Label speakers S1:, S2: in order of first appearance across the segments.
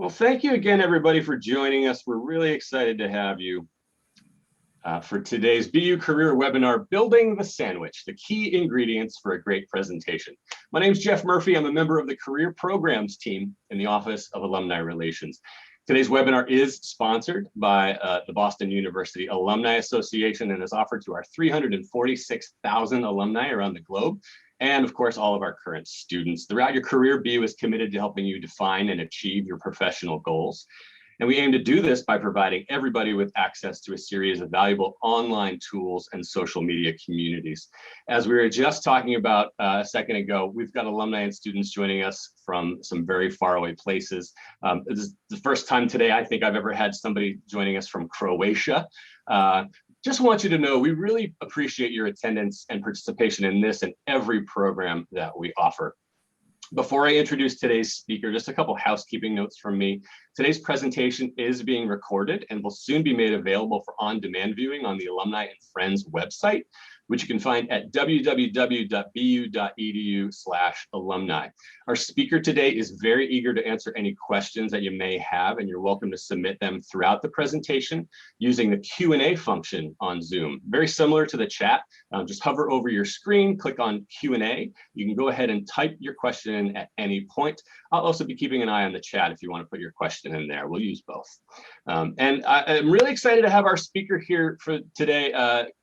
S1: Well, thank you again, everybody, for joining us. We're really excited to have you for today's BU Career webinar, Building the Sandwich, the Key Ingredients for a Great Presentation. My name is Jeff Murphy. I'm a member of the Career Programs team in the Office of Alumni Relations. Today's webinar is sponsored by the Boston University Alumni Association and is offered to our 346,000 alumni around the globe. And of course, all of our current students. Throughout your career, BU is committed to helping you define and achieve your professional goals. And we aim to do this by providing everybody with access to a series of valuable online tools and social media communities. As we were just talking about a second ago, we've got alumni and students joining us from some very faraway places. This is the first time today I think I've ever had somebody joining us from Croatia. Just want you to know we really appreciate your attendance and participation in this and every program that we offer. Before I introduce today's speaker, just a couple housekeeping notes from me. Today's presentation is being recorded and will soon be made available for on-demand viewing on the Alumni and Friends website, which you can find at www.bu.edu/alumni. Our speaker today is very eager to answer any questions that you may have, and you're welcome to submit them throughout the presentation using the Q&A function on Zoom. Very similar to the chat, just hover over your screen, click on Q&A. You can go ahead and type your question in at any point. I'll also be keeping an eye on the chat if you want to put your question in there. We'll use both. And I'm really excited to have our speaker here for today,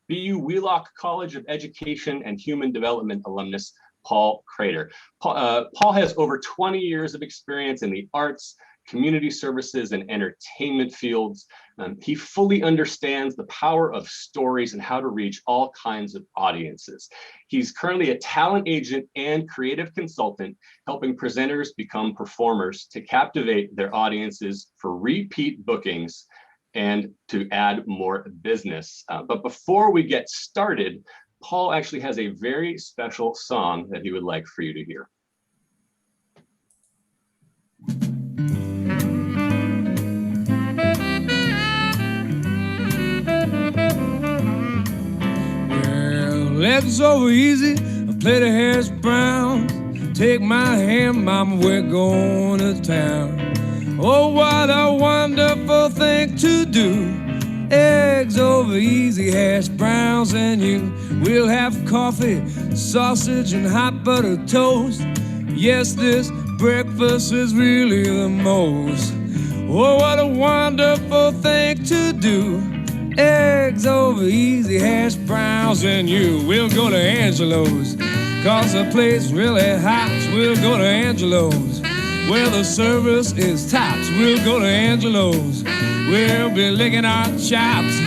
S1: BU Wheelock College of Education and Human Development alumnus, Paul Kreider. Paul has over 20 years of experience in the arts, community services, and entertainment fields. He fully understands the power of stories and how to reach all kinds of audiences. He's currently a talent agent and creative consultant, helping presenters become performers to captivate their audiences for repeat bookings and to add more business. But before we get started, Paul actually has a very special song that he would like for you to hear.
S2: Well, it's over easy, a plate of hash browns. Take my hand, mama, we're going to town. Oh, what a wonderful thing to do. Eggs over easy, hash browns and you. We'll have coffee, sausage, and hot butter toast. Yes, this breakfast is really the most. Oh, what a wonderful thing to do. Eggs over easy, hash browns and you. We'll go to Angelo's, cause the place really hot. We'll go to Angelo's, where the service is tops. We'll go to Angelo's, we'll be licking our chops.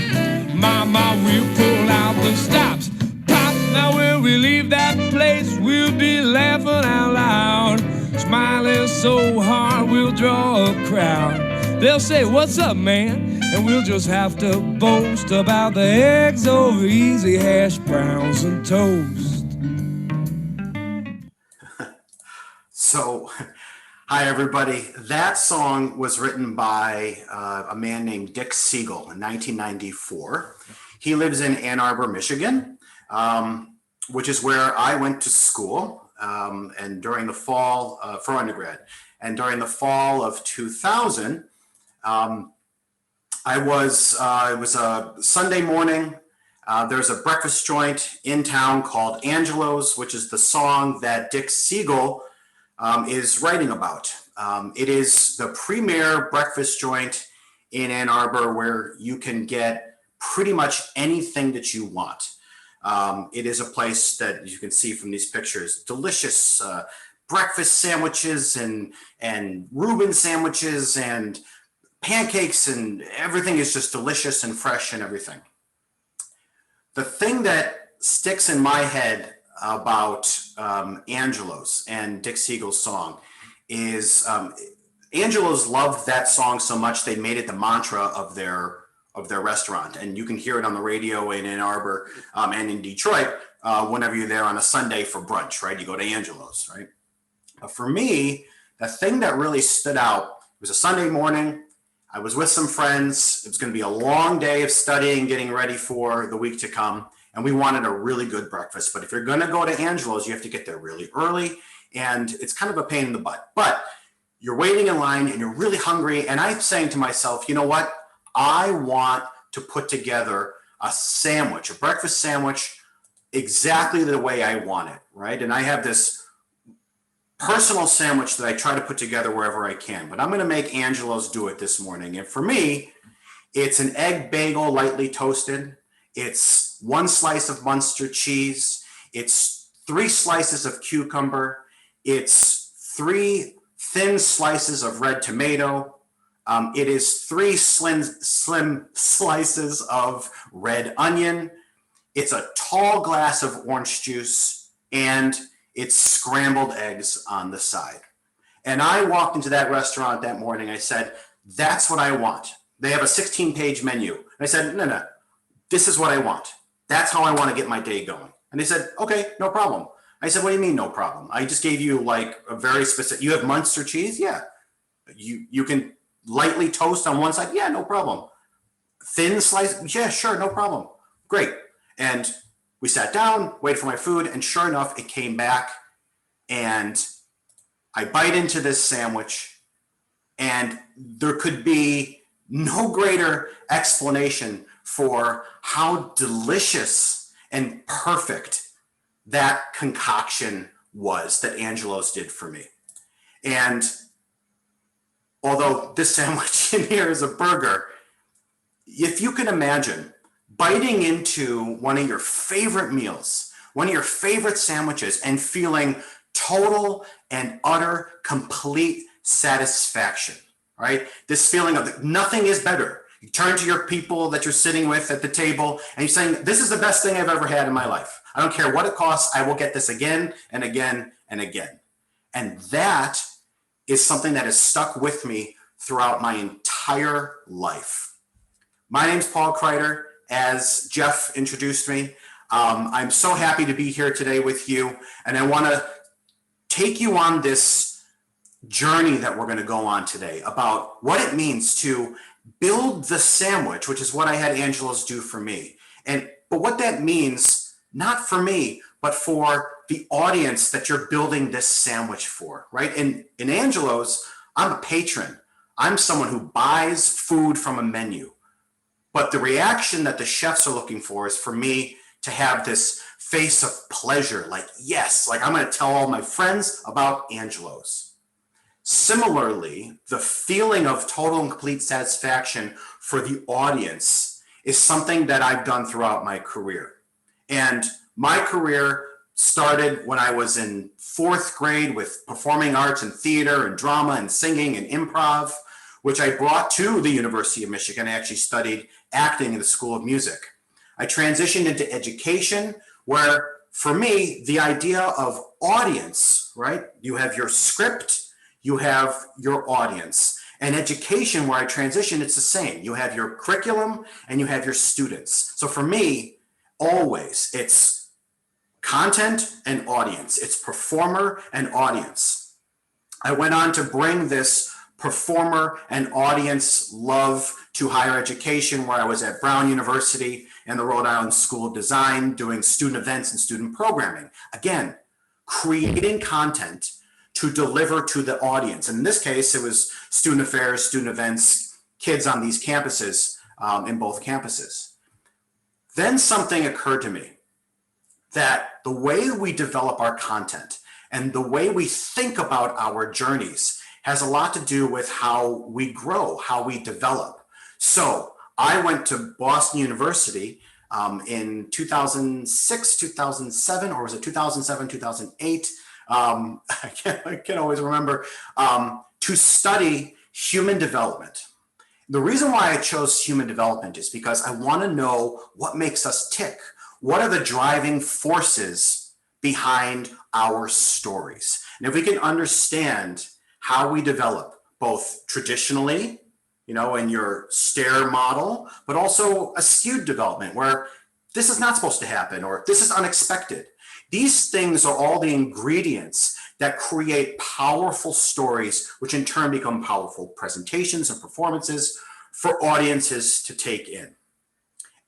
S2: Mama, we'll pull out the stops. Pop, now when we leave that place, we'll be laughing out loud. Smiling so hard, we'll draw a crowd. They'll say, what's up, man? And we'll just have to boast about the eggs over easy, hash browns and toast.
S3: So, hi, everybody. That song was written by a man named Dick Siegel in 1994. He lives in Ann Arbor, Michigan, which is where I went to school and during the fall for undergrad. And during the fall of 2000, it was a Sunday morning. There's a breakfast joint in town called Angelo's, which is the song that Dick Siegel is writing about. It is the premier breakfast joint in Ann Arbor where you can get pretty much anything that you want. It is a place that you can see from these pictures, delicious breakfast sandwiches and Reuben sandwiches and pancakes, and everything is just delicious and fresh and everything. The thing that sticks in my head about Angelo's and Dick Siegel's song is Angelo's loved that song so much they made it the mantra of their restaurant, and you can hear it on the radio in Ann Arbor and in Detroit whenever you're there on a Sunday for brunch, right? You go to Angelo's, right? But for me, the thing that really stood out, it was a Sunday morning. I was with some friends. It was going to be a long day of studying, getting ready for the week to come. And we wanted a really good breakfast. But if you're going to go to Angelo's, you have to get there really early. And it's kind of a pain in the butt. But you're waiting in line and you're really hungry. And I'm saying to myself, you know what? I want to put together a sandwich, a breakfast sandwich, exactly the way I want it, right? And I have this personal sandwich that I try to put together wherever I can, but I'm going to make Angelo's do it this morning. And for me, it's an egg bagel lightly toasted. It's 1 slice of Munster cheese. It's 3 slices of cucumber. It's 3 thin slices of red tomato. It is 3 slim slices of red onion. It's a tall glass of orange juice, and it's scrambled eggs on the side. And I walked into that restaurant that morning. I said, that's what I want. They have a 16-page menu. And I said, no, this is what I want. That's how I want to get my day going. And they said, okay, no problem. I said, what do you mean no problem? I just gave you like a very specific, you have Munster cheese? Yeah. You can lightly toast on one side? Yeah, no problem. Thin slice? Yeah, sure, no problem. Great. And we sat down, waited for my food, and sure enough, it came back. And I bite into this sandwich, and there could be no greater explanation for how delicious and perfect that concoction was that Angelo's did for me. And although this sandwich in here is a burger, if you can imagine biting into one of your favorite meals, one of your favorite sandwiches, and feeling total and utter complete satisfaction, right? This feeling of nothing is better. You turn to your people that you're sitting with at the table and you're saying, this is the best thing I've ever had in my life. I don't care what it costs. I will get this again and again and again. And that is something that has stuck with me throughout my entire life. My name's Paul Kreider. As Jeff introduced me, I'm so happy to be here today with you. And I want to take you on this journey that we're going to go on today about what it means to build the sandwich, which is what I had Angelo's do for me. But what that means, not for me, but for the audience that you're building this sandwich for, right? In Angelo's, I'm a patron. I'm someone who buys food from a menu. But the reaction that the chefs are looking for is for me to have this face of pleasure, like, yes, like I'm going to tell all my friends about Angelo's. Similarly, the feeling of total and complete satisfaction for the audience is something that I've done throughout my career. And my career started when I was in 4th grade with performing arts and theater and drama and singing and improv, which I brought to the University of Michigan. I actually studied acting in the School of Music. I transitioned into education, where for me, the idea of audience, right? You have your script, you have your audience. And education, where I transitioned, it's the same. You have your curriculum and you have your students. So for me, always, it's content and audience. It's performer and audience. I went on to bring this performer and audience love to higher education, where I was at Brown University and the Rhode Island School of Design doing student events and student programming. Again, creating content to deliver to the audience. And in this case, it was student affairs, student events, kids on these campuses, in both campuses. Then something occurred to me that the way we develop our content and the way we think about our journeys has a lot to do with how we grow, how we develop. So I went to Boston University in 2006, 2007, or was it 2007, 2008? I can't always remember, to study human development. The reason why I chose human development is because I want to know what makes us tick. What are the driving forces behind our stories? And if we can understand how we develop, both traditionally, in your stair model, but also a skewed development where this is not supposed to happen or this is unexpected. These things are all the ingredients that create powerful stories, which in turn become powerful presentations and performances for audiences to take in.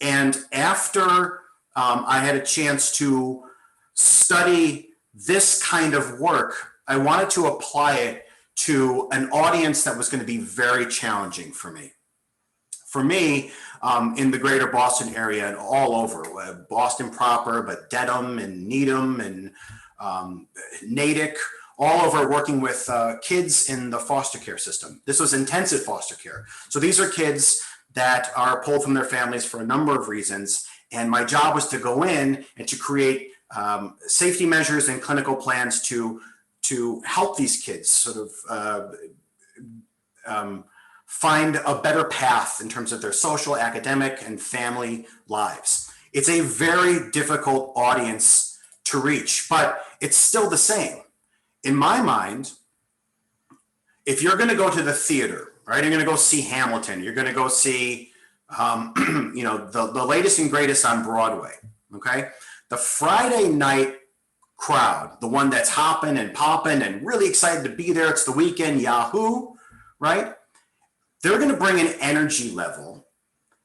S3: And after I had a chance to study this kind of work, I wanted to apply it to an audience that was going to be very challenging for me. For me, in the greater Boston area and all over, Boston proper, but Dedham and Needham and Natick, all over, working with kids in the foster care system. This was intensive foster care. So these are kids that are pulled from their families for a number of reasons. And my job was to go in and to create safety measures and clinical plans to help these kids sort of find a better path in terms of their social, academic, and family lives. It's a very difficult audience to reach, but it's still the same. In my mind, if you're going to go to the theater, right, you're going to go see Hamilton, you're going to go see, the latest and greatest on Broadway, okay? The Friday night crowd, the one that's hopping and popping and really excited to be there, it's the weekend, yahoo, right? They're going to bring an energy level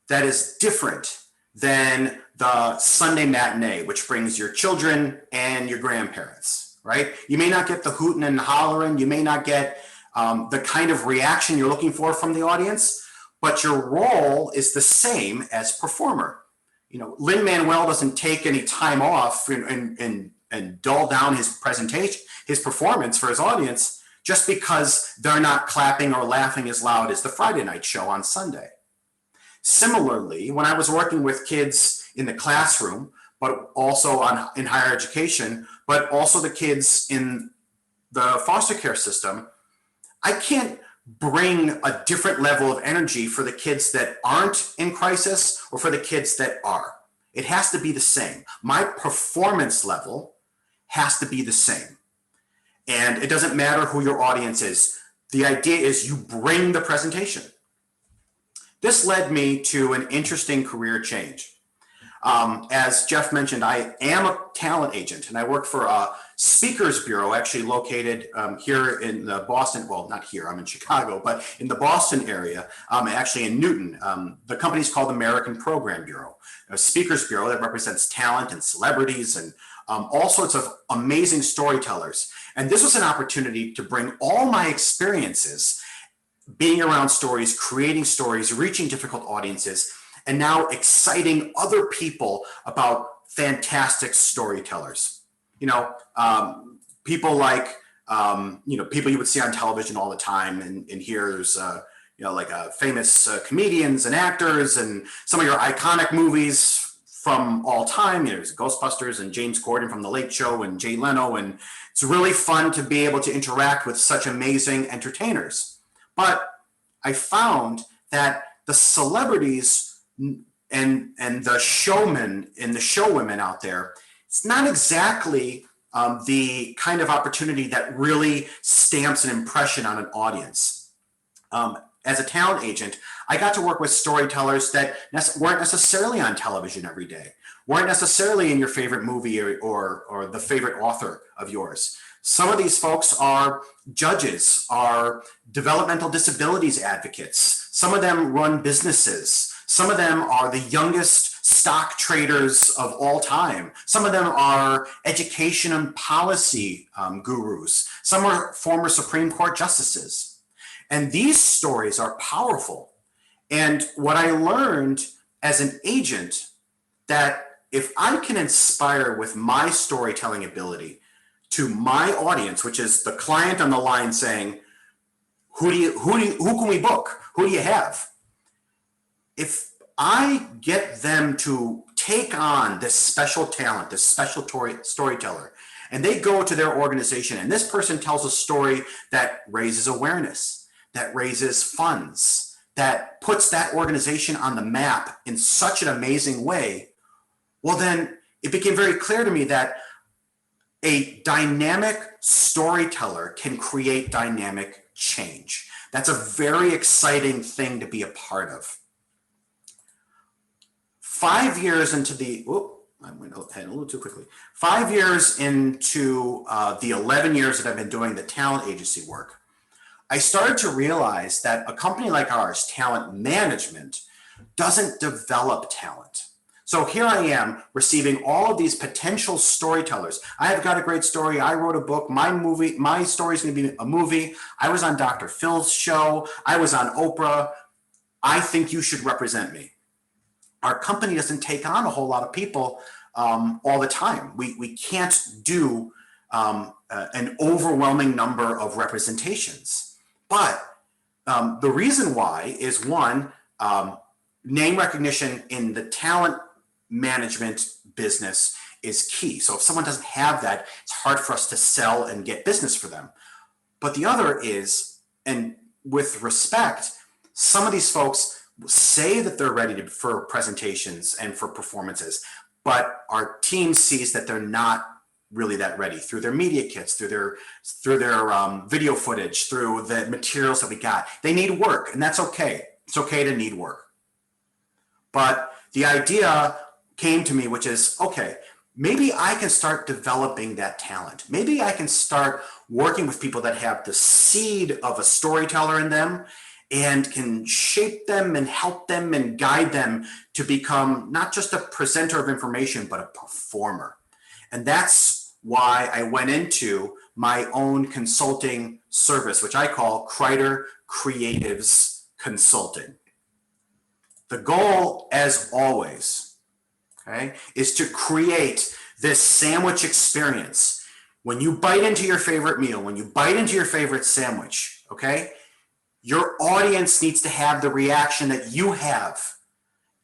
S3: that is different than the Sunday matinee, which brings your children and your grandparents, right? You may not get the hooting and hollering. You may not get the kind of reaction you're looking for from the audience, but your role is the same as performer. Lin-Manuel doesn't take any time off and dull down his presentation, his performance for his audience, just because they're not clapping or laughing as loud as the Friday night show on Sunday. Similarly, when I was working with kids in the classroom, but also in higher education, but also the kids in the foster care system, I can't bring a different level of energy for the kids that aren't in crisis or for the kids that are. It has to be the same. My performance level has to be the same. And it doesn't matter who your audience is. The idea is you bring the presentation. This led me to an interesting career change. As Jeff mentioned, I am a talent agent, and I work for a speakers bureau actually located here in the Boston, well, not here, I'm in Chicago, but in the Boston area, actually in Newton. The company's called American Program Bureau, a speakers bureau that represents talent and celebrities and all sorts of amazing storytellers. And this was an opportunity to bring all my experiences, being around stories, creating stories, reaching difficult audiences, and now exciting other people about fantastic storytellers. People like, people you would see on television all the time, and here there's, famous comedians and actors, and some of your iconic movies from all time. There's Ghostbusters and James Corden from The Late Show and Jay Leno, and it's really fun to be able to interact with such amazing entertainers. But I found that the celebrities and the showmen and the showwomen out there, it's not exactly the kind of opportunity that really stamps an impression on an audience. As a talent agent, I got to work with storytellers that weren't necessarily on television every day, weren't necessarily in your favorite movie or the favorite author of yours. Some of these folks are judges, are developmental disabilities advocates. Some of them run businesses. Some of them are the youngest stock traders of all time. Some of them are education and policy gurus. Some are former Supreme Court justices. And these stories are powerful. And what I learned as an agent, that if I can inspire with my storytelling ability to my audience, which is the client on the line saying, who can we book? Who do you have? If I get them to take on this special talent, this special storyteller, and they go to their organization and this person tells a story that raises awareness, that raises funds, that puts that organization on the map in such an amazing way, well, then it became very clear to me that a dynamic storyteller can create dynamic change. That's a very exciting thing to be a part of. 5 years into the, I went ahead a little too quickly. 5 years into the 11 years that I've been doing the talent agency work, I started to realize that a company like ours, talent management, doesn't develop talent. So here I am receiving all of these potential storytellers. I have got a great story. I wrote a book. My story is going to be a movie. I was on Dr. Phil's show. I was on Oprah. I think you should represent me. Our company doesn't take on a whole lot of people all the time. We can't do an overwhelming number of representations. But the reason why is one, name recognition in the talent management business is key. So if someone doesn't have that, it's hard for us to sell and get business for them. But the other is, and with respect, some of these folks say that they're ready for presentations and for performances, but our team sees that they're not really that ready through their media kits, through their video footage, through the materials that we got. They need work, and that's okay. It's okay to need work. But the idea came to me, which is, okay, maybe I can start developing that talent. Maybe I can start working with people that have the seed of a storyteller in them and can shape them and help them and guide them to become not just a presenter of information, but a performer. And that's why I went into my own consulting service, which I call Kreider Creatives Consulting. The goal, as always, okay, is to create this sandwich experience. When you bite into your favorite meal, when you bite into your favorite sandwich, okay, your audience needs to have the reaction that you have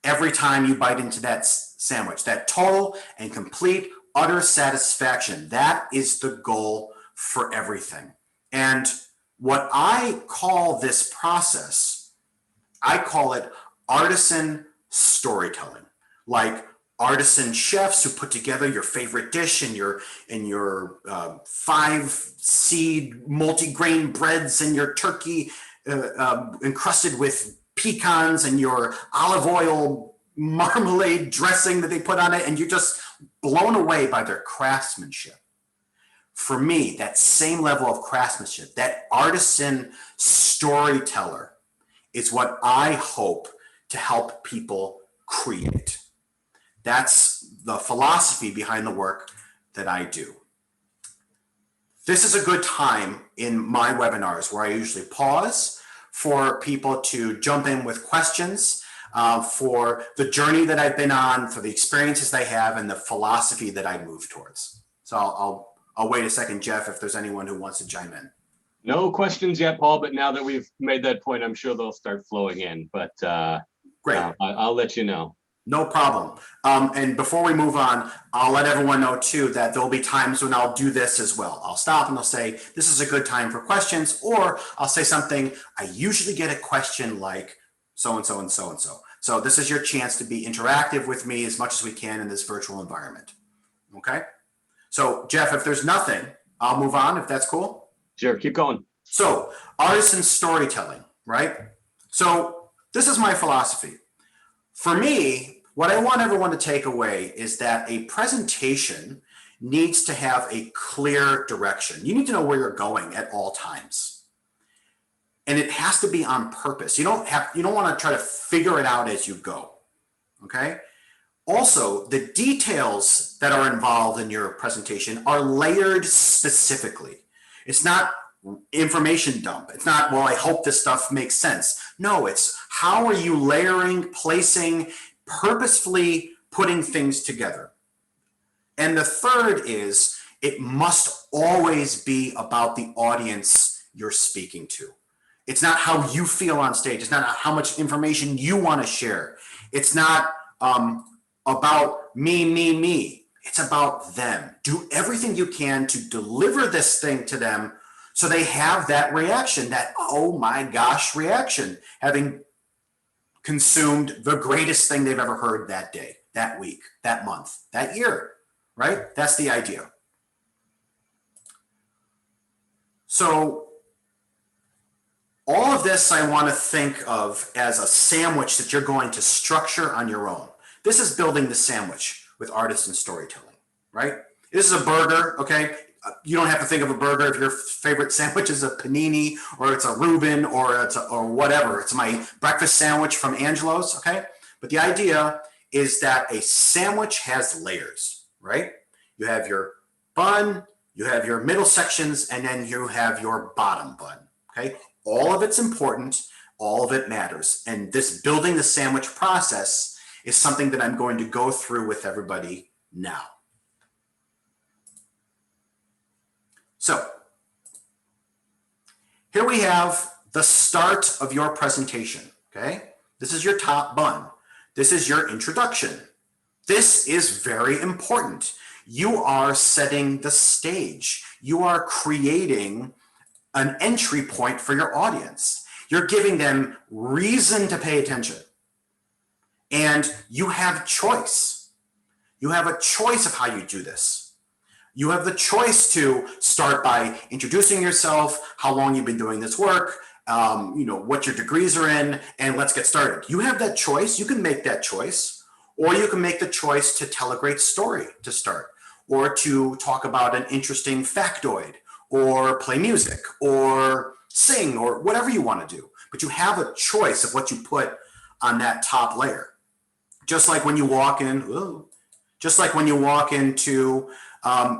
S3: every time you bite into that sandwich, that total and complete, utter satisfaction. That is the goal for everything. And what I call this process, I call it artisan storytelling. Like artisan chefs who put together your favorite dish in your 5-seed multi-grain breads and your turkey encrusted with pecans and your olive oil marmalade dressing that they put on it, and you're just blown away by their craftsmanship. For me, that same level of craftsmanship, that artisan storyteller, is what I hope to help people create. That's the philosophy behind the work that I do. This is a good time in my webinars where I usually pause for people to jump in with questions for the journey that I've been on, for the experiences they have, and the philosophy that I move towards. So I'll wait a second, Jeff, if there's anyone who wants to chime in.
S1: No questions yet, Paul, but now that we've made that point, I'm sure they'll start flowing in. But
S3: great.
S1: I'll let you know.
S3: No problem. And before we move on, I'll let everyone know too that there'll be times when I'll do this as well. I'll stop and I'll say, this is a good time for questions, or I'll say something. I usually get a question like so-and-so and so-and-so. So this is your chance to be interactive with me as much as we can in this virtual environment. Okay. So Jeff, if there's nothing, I'll move on if that's cool.
S1: Sure, keep going.
S3: So artisan storytelling, right? So this is my philosophy. For me, what I want everyone to take away is that a presentation needs to have a clear direction. You need to know where you're going at all times. And it has to be on purpose. You don't want to try to figure it out as you go. Okay? Also, the details that are involved in your presentation are layered specifically. It's not information dump. It's not, well, I hope this stuff makes sense. No, it's how are you layering, placing, purposefully putting things together. And the third is it must always be about the audience you're speaking to. It's not how you feel on stage. It's not how much information you want to share. It's not about me. It's about them. Do everything you can to deliver this thing to them so they have that reaction, that oh my gosh reaction, having consumed the greatest thing they've ever heard that day, that week, that month, that year, right? That's the idea. So all of this I want to think of as a sandwich that you're going to structure on your own. This is building the sandwich with artisan storytelling, right? This is a burger, okay? You don't have to think of a burger if your favorite sandwich is a panini or it's a Reuben or whatever. It's my breakfast sandwich from Angelo's, okay? But the idea is that a sandwich has layers, right? You have your bun, you have your middle sections, and then you have your bottom bun, okay? All of it's important, all of it matters. And this building the sandwich process is something that I'm going to go through with everybody now. So here we have the start of your presentation, okay? This is your top bun. This is your introduction. This is very important. You are setting the stage. You are creating an entry point for your audience. You're giving them reason to pay attention. And you have choice. You have a choice of how you do this. You have the choice to start by introducing yourself, how long you've been doing this work, what your degrees are in, and let's get started. You have that choice. You can make that choice, or you can make the choice to tell a great story to start, or to talk about an interesting factoid, or play music, or sing, or whatever you want to do. But you have a choice of what you put on that top layer. Just like when you walk into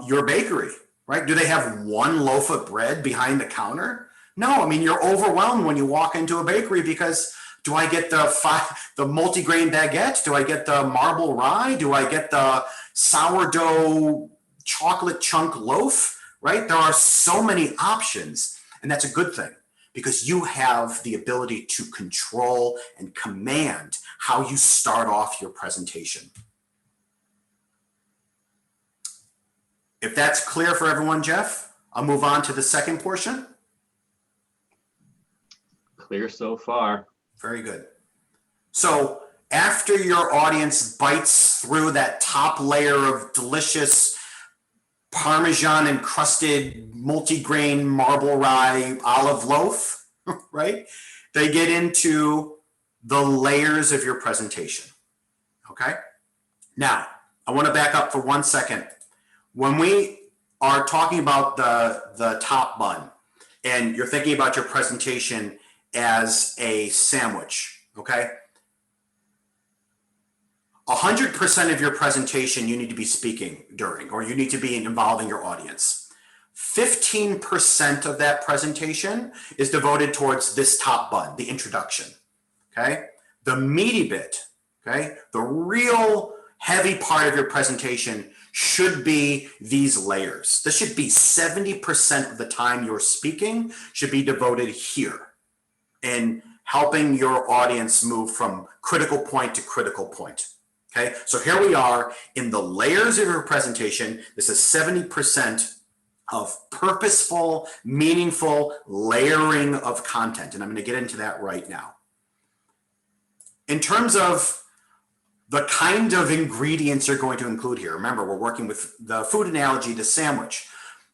S3: your bakery, right? Do they have one loaf of bread behind the counter? No, I mean, you're overwhelmed when you walk into a bakery because do I get the multi-grain baguette? Do I get the marble rye? Do I get the sourdough chocolate chunk loaf, right? There are so many options, and that's a good thing because you have the ability to control and command how you start off your presentation. If that's clear for everyone, Jeff, I'll move on to the second portion.
S1: Clear so far.
S3: Very good. So after your audience bites through that top layer of delicious Parmesan encrusted multi-grain marble rye olive loaf, right? They get into the layers of your presentation, okay? Now, I want to back up for 1 second. When we are talking about the top bun and you're thinking about your presentation as a sandwich, okay? 100% of your presentation you need to be speaking during, or you need to be involving your audience. 15% of that presentation is devoted towards this top bun, the introduction, okay? The meaty bit, okay? The real heavy part of your presentation should be these layers. This should be 70% of the time you're speaking should be devoted here in helping your audience move from critical point to critical point. Okay, so here we are in the layers of your presentation. This is 70% of purposeful, meaningful layering of content. And I'm going to get into that right now. In terms of the kind of ingredients you're going to include here, remember, we're working with the food analogy, the sandwich.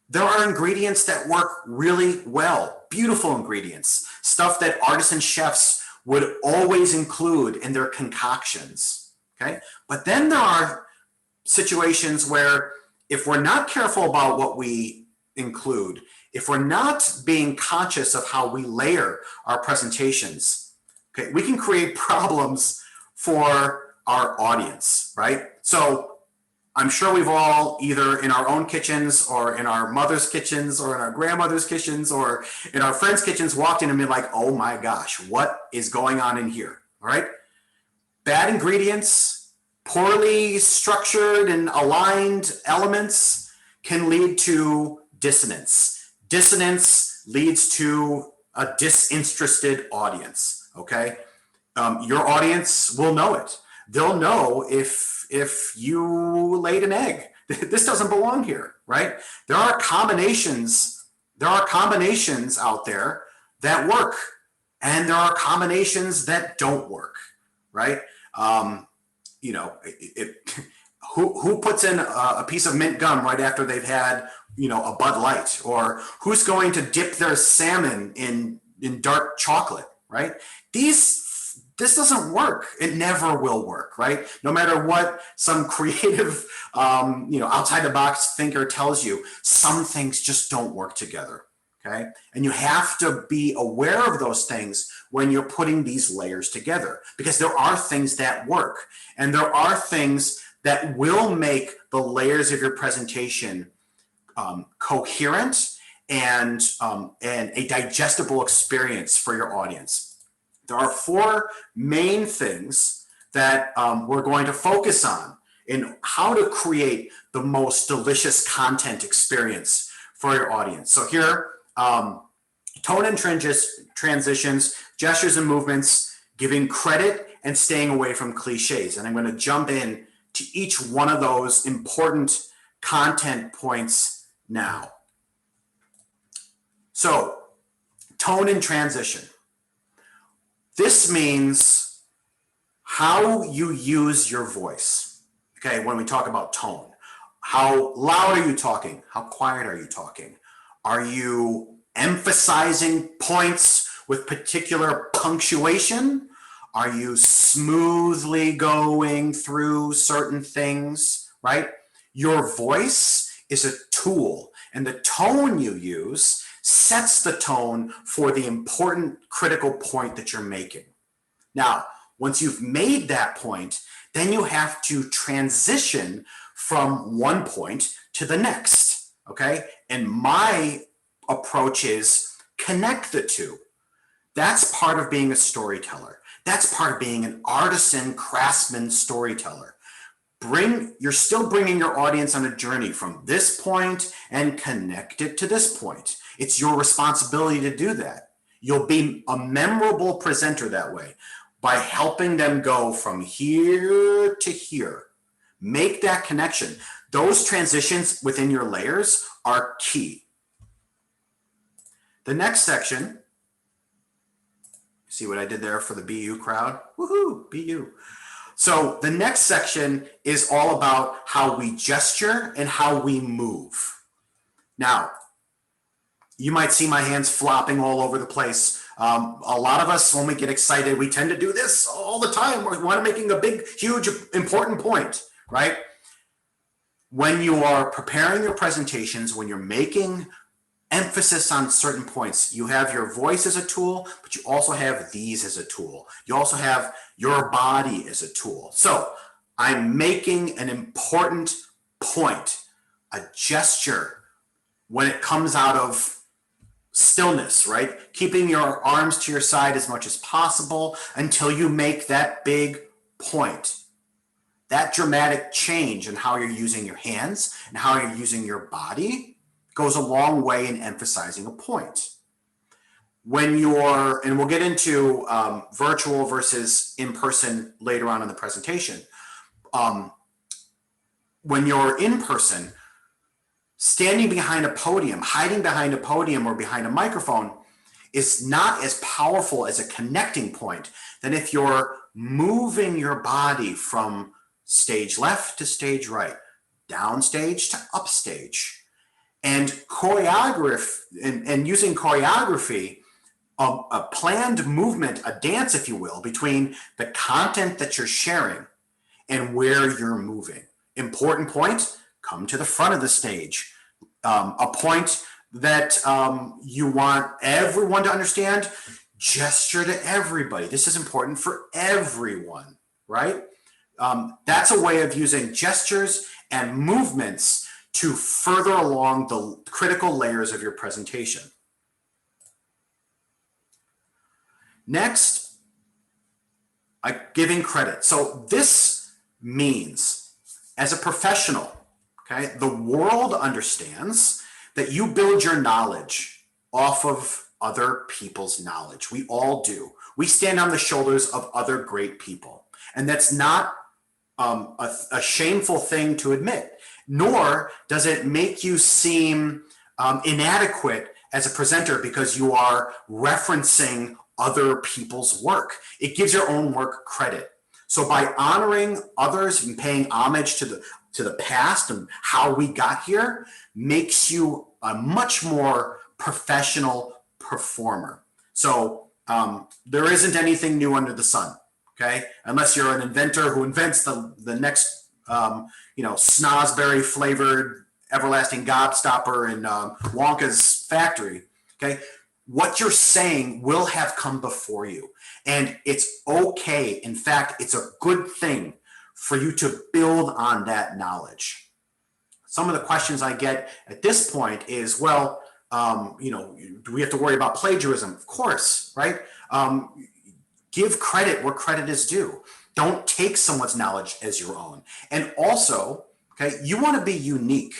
S3: There are ingredients that work really well, beautiful ingredients, stuff that artisan chefs would always include in their concoctions. Okay, but then there are situations where if we're not careful about what we include, if we're not being conscious of how we layer our presentations, okay, we can create problems for our audience, right? So I'm sure we've all either in our own kitchens or in our mother's kitchens or in our grandmother's kitchens or in our friends' kitchens walked in and been like, oh my gosh, what is going on in here, all right? Bad ingredients, poorly structured and aligned elements can lead to dissonance. Dissonance leads to a disinterested audience, okay? Your audience will know it. They'll know if you laid an egg. This doesn't belong here, right? There are combinations out there that work, and there are combinations that don't work, right? Who puts in a piece of mint gum right after they've had, a Bud Light, or who's going to dip their salmon in dark chocolate, right? This doesn't work. It never will work, right? No matter what some creative, outside the box thinker tells you, some things just don't work together. okay? And you have to be aware of those things when you're putting these layers together, because there are things that work, and there are things that will make the layers of your presentation coherent and a digestible experience for your audience. There are 4 main things that we're going to focus on in how to create the most delicious content experience for your audience. So here, tone and transitions, gestures and movements, giving credit and staying away from cliches. And I'm going to jump in to each one of those important content points now. So, tone and transition. This means how you use your voice. Okay, when we talk about tone, how loud are you talking? How quiet are you talking? Are you emphasizing points with particular punctuation? Are you smoothly going through certain things, right? Your voice is a tool, and the tone you use sets the tone for the important critical point that you're making. Now, once you've made that point, then you have to transition from one point to the next, okay? And my approach is connect the two. That's part of being a storyteller. That's part of being an artisan craftsman storyteller. You're still bringing your audience on a journey from this point and connect it to this point. It's your responsibility to do that. You'll be a memorable presenter that way by helping them go from here to here. Make that connection. Those transitions within your layers are key. The next section, see what I did there for the BU crowd? Woohoo, BU. So the next section is all about how we gesture and how we move. Now, you might see my hands flopping all over the place. A lot of us, when we get excited, we tend to do this all the time. We want to making a big, huge, important point, right? When you are preparing your presentations, when you're making emphasis on certain points, you have your voice as a tool, but you also have these as a tool. You also have your body as a tool. So I'm making an important point, a gesture, when it comes out of stillness, right? Keeping your arms to your side as much as possible until you make that big point. That dramatic change in how you're using your hands and how you're using your body goes a long way in emphasizing a point. When you're, and we'll get into virtual versus in-person later on in the presentation. When you're in person, standing behind a podium, hiding behind a podium or behind a microphone is not as powerful as a connecting point than if you're moving your body from stage left to stage right, downstage to upstage. And using choreography, a planned movement, a dance, if you will, between the content that you're sharing and where you're moving. Important point, come to the front of the stage. A point that you want everyone to understand, gesture to everybody. This is important for everyone, right? That's a way of using gestures and movements to further along the critical layers of your presentation. Next, giving credit. So this means, as a professional, okay, the world understands that you build your knowledge off of other people's knowledge. We all do. We stand on the shoulders of other great people. And that's not a shameful thing to admit, nor does it make you seem inadequate as a presenter because you are referencing other people's work. It gives your own work credit. So by honoring others and paying homage to the past and how we got here makes you a much more professional performer. So there isn't anything new under the sun, okay? Unless you're an inventor who invents the next, snozberry flavored everlasting gobstopper in Wonka's factory, okay? What you're saying will have come before you, and it's okay. In fact, it's a good thing for you to build on that knowledge. Some of the questions I get at this point is, well, do we have to worry about plagiarism? Of course, right? Give credit where credit is due. Don't take someone's knowledge as your own. And also, okay, you want to be unique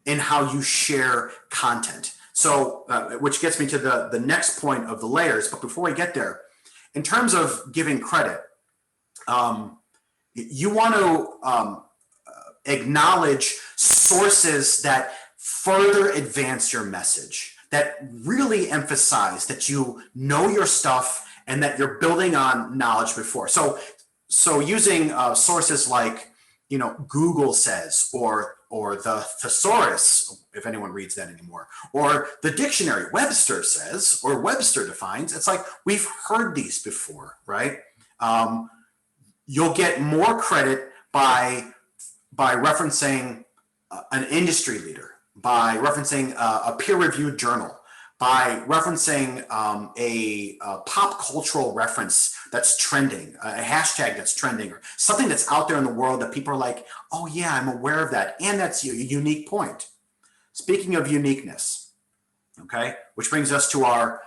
S3: in how you share content. So, which gets me to the next point of the layers. But before we get there, in terms of giving credit, you want to acknowledge sources that further advance your message, that really emphasize that you know your stuff and that you're building on knowledge before. So using sources like, Google says, or the thesaurus, if anyone reads that anymore, or the dictionary, Webster says, or Webster defines, it's like, we've heard these before, right? You'll get more credit by referencing an industry leader, by referencing a peer-reviewed journal, by referencing a pop cultural reference that's trending, a hashtag that's trending, or something that's out there in the world that people are like, oh yeah, I'm aware of that. And that's a unique point. Speaking of uniqueness, okay, which brings us to our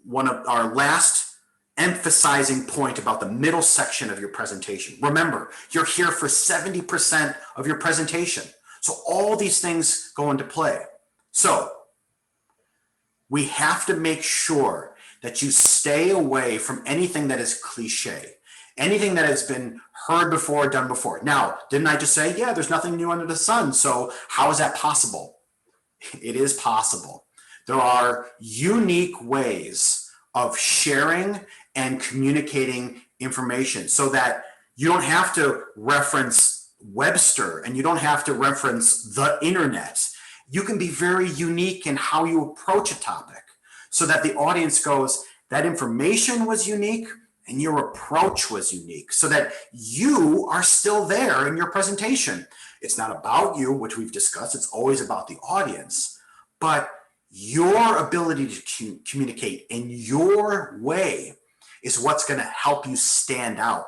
S3: one of our last emphasizing point about the middle section of your presentation. Remember, you're here for 70% of your presentation. So all these things go into play. So we have to make sure that you stay away from anything that is cliche, anything that has been heard before, done before. Now, didn't I just say, yeah, there's nothing new under the sun. So how is that possible? It is possible. There are unique ways of sharing and communicating information so that you don't have to reference Webster and you don't have to reference the internet. You can be very unique in how you approach a topic so that the audience goes, that information was unique and your approach was unique, so that you are still there in your presentation. It's not about you, which we've discussed. It's always about the audience, but your ability to communicate in your way is what's going to help you stand out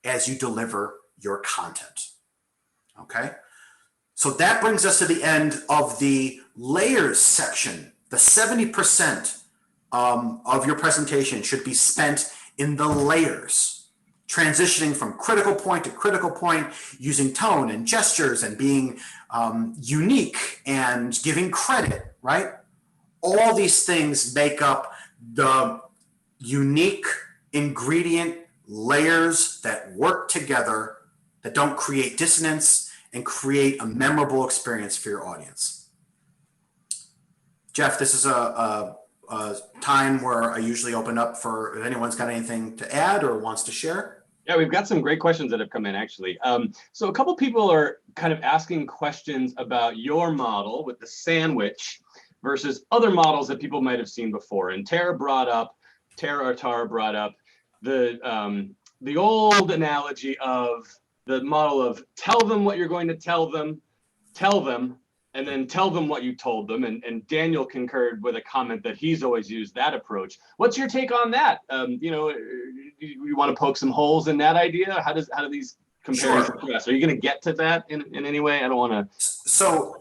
S3: as you deliver your content. Okay? So that brings us to the end of the layers section. The 70% of your presentation should be spent in the layers, transitioning from critical point to critical point, using tone and gestures and being unique and giving credit, right? All these things make up the unique ingredient layers that work together, that don't create dissonance and create a memorable experience for your audience. Jeff, this is a time where I usually open up for if anyone's got anything to add or wants to share.
S1: Yeah, we've got some great questions that have come in, actually. So a couple people are kind of asking questions about your model with the sandwich versus other models that people might have seen before. And Tara brought up the old analogy of the model of tell them what you're going to tell them, and then tell them what you told them. And Daniel concurred with a comment that he's always used that approach. What's your take on that? You want to poke some holes in that idea? How do these compare and contrast? Are you going to get to that in any way? I don't want to.
S3: So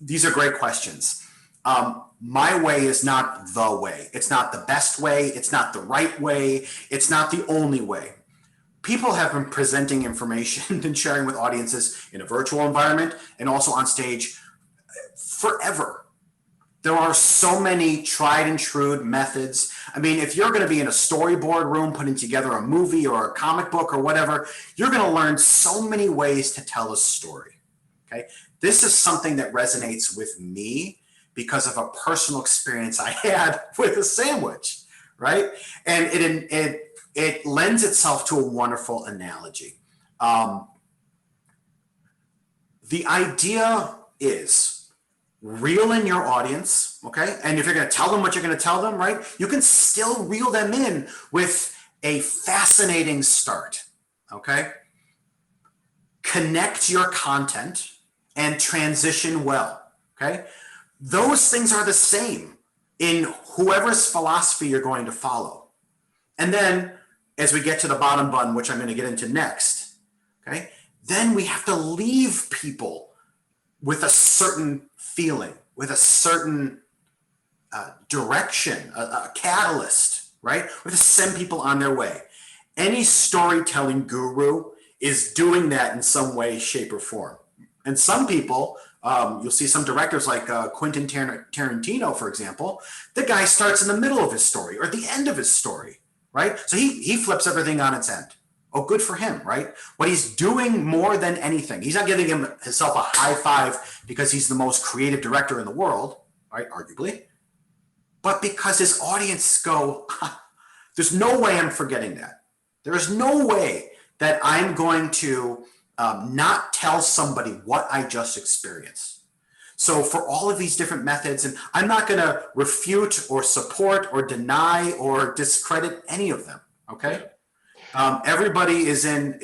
S3: these are great questions. My way is not the way. It's not the best way. It's not the right way. It's not the only way. People have been presenting information and sharing with audiences in a virtual environment and also on stage forever. There are so many tried and true methods. I mean, if you're going to be in a storyboard room putting together a movie or a comic book or whatever, you're going to learn so many ways to tell a story. Okay, this is something that resonates with me because of a personal experience I had with a sandwich, right? And it lends itself to a wonderful analogy. The idea is reel in your audience, okay? And if you're going to tell them what you're going to tell them, right, you can still reel them in with a fascinating start, okay? Connect your content and transition well, okay? Those things are the same in whoever's philosophy you're going to follow. And then as we get to the bottom bun, which I'm going to get into next, okay, then we have to leave people with a certain feeling, with a certain direction, a catalyst, right? We have to send people on their way. Any storytelling guru is doing that in some way, shape, or form. And some people, you'll see some directors like Quentin Tarantino, for example, the guy starts in the middle of his story or at the end of his story, right? So he flips everything on its end. Oh, good for him, right? What he's doing more than anything, he's not giving himself a high five because he's the most creative director in the world, right? Arguably, but because his audience go, there's no way I'm forgetting that. There is no way that I'm going to not tell somebody what I just experienced. So for all of these different methods, and I'm not going to refute or support or deny or discredit any of them, okay? Everybody is in,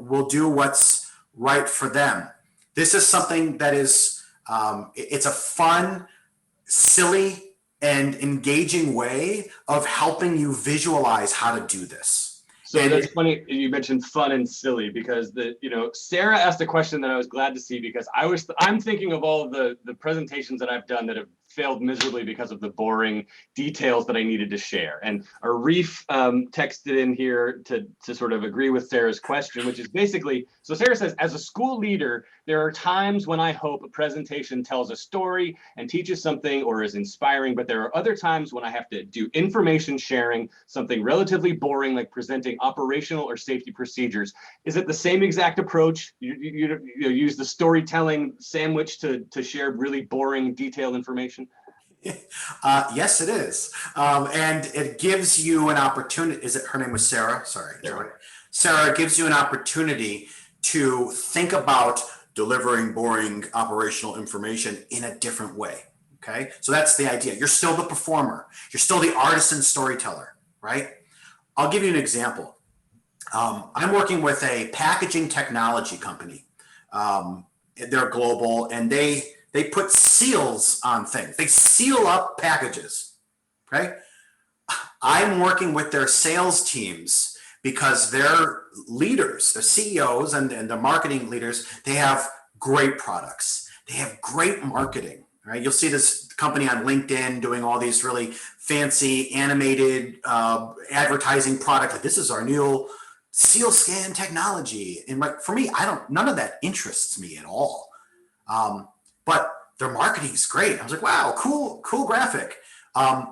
S3: will do what's right for them. This is something that is, it's a fun, silly, and engaging way of helping you visualize how to do this.
S1: So that's funny you mentioned fun and silly, because Sarah asked a question that I was glad to see, because I'm thinking of all of the presentations that I've done that have failed miserably because of the boring details that I needed to share. And Arif texted in here to sort of agree with Sarah's question, which is basically, so Sarah says, as a school leader, there are times when I hope a presentation tells a story and teaches something or is inspiring, but there are other times when I have to do information sharing, something relatively boring like presenting operational or safety procedures. Is it the same exact approach? You use the storytelling sandwich to share really boring, detailed information?
S3: Yes, it is. And it gives you an opportunity. Her name was Sarah? Sorry.
S1: Sarah.
S3: Sarah, it gives you an opportunity to think about delivering boring operational information in a different way. Okay. So that's the idea. You're still the performer. You're still the artisan storyteller, right? I'll give you an example. I'm working with a packaging technology company. They're global, and they put seals on things. They seal up packages, okay? I'm working with their sales teams because their leaders, their CEOs and the marketing leaders, they have great products. They have great marketing, right? You'll see this company on LinkedIn doing all these really fancy animated advertising product. Like, this is our new seal scan technology. And for me, none of that interests me at all. But their marketing is great. I was like, wow, cool graphic.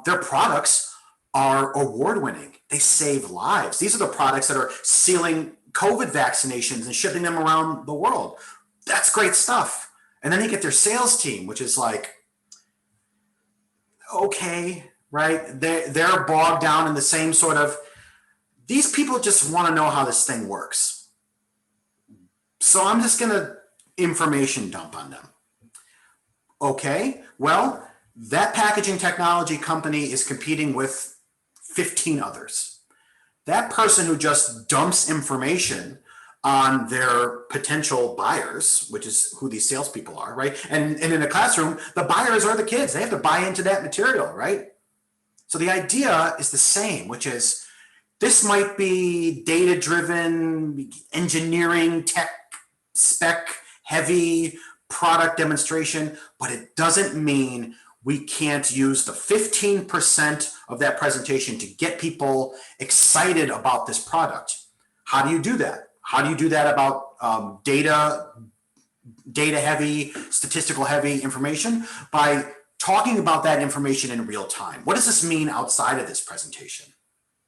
S3: Their products are award-winning. They save lives. These are the products that are sealing COVID vaccinations and shipping them around the world. That's great stuff. And then you get their sales team, which is like, okay, right? They're bogged down in the same sort of, these people just want to know how this thing works. So I'm just going to information dump on them. Okay, well, that packaging technology company is competing with 15 others. That person who just dumps information on their potential buyers, which is who these salespeople are, right? And in a classroom, the buyers are the kids. They have to buy into that material, right? So the idea is the same, which is this might be data-driven, engineering, tech, spec, heavy product demonstration, but it doesn't mean we can't use the 15% of that presentation to get people excited about this product. How do you do that? How do you do that about data heavy, statistical heavy information? By talking about that information in real time. What does this mean outside of this presentation,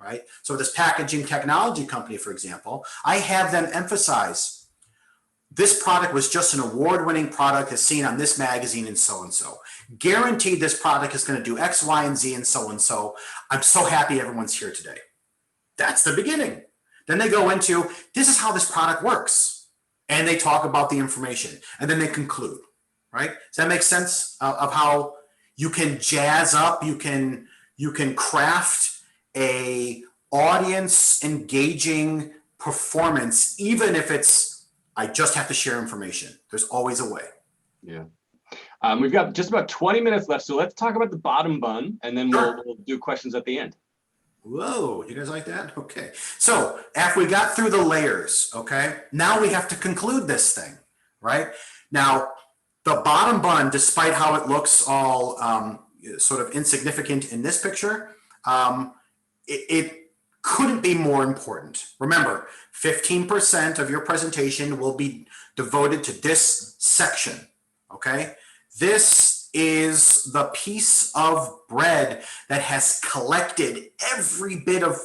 S3: right? So this packaging technology company, for example, I have them emphasize this product was just an award-winning product as seen on this magazine and so. Guaranteed this product is going to do X, Y, and Z and so. I'm so happy everyone's here today. That's the beginning. Then they go into, this is how this product works. And they talk about the information. And then they conclude, right? Does that make sense of how you can jazz up, you can craft a audience engaging performance, even if it's, I just have to share information. There's always a way.
S1: Yeah. We've got just about 20 minutes left, so let's talk about the bottom bun, and then we'll do questions at the end.
S3: Whoa, you guys like that? Okay. So after we got through the layers, okay, now we have to conclude this thing, right? Now, the bottom bun, despite how it looks all sort of insignificant in this picture, it couldn't be more important. Remember, 15% of your presentation will be devoted to this section, okay? This is the piece of bread that has collected every bit of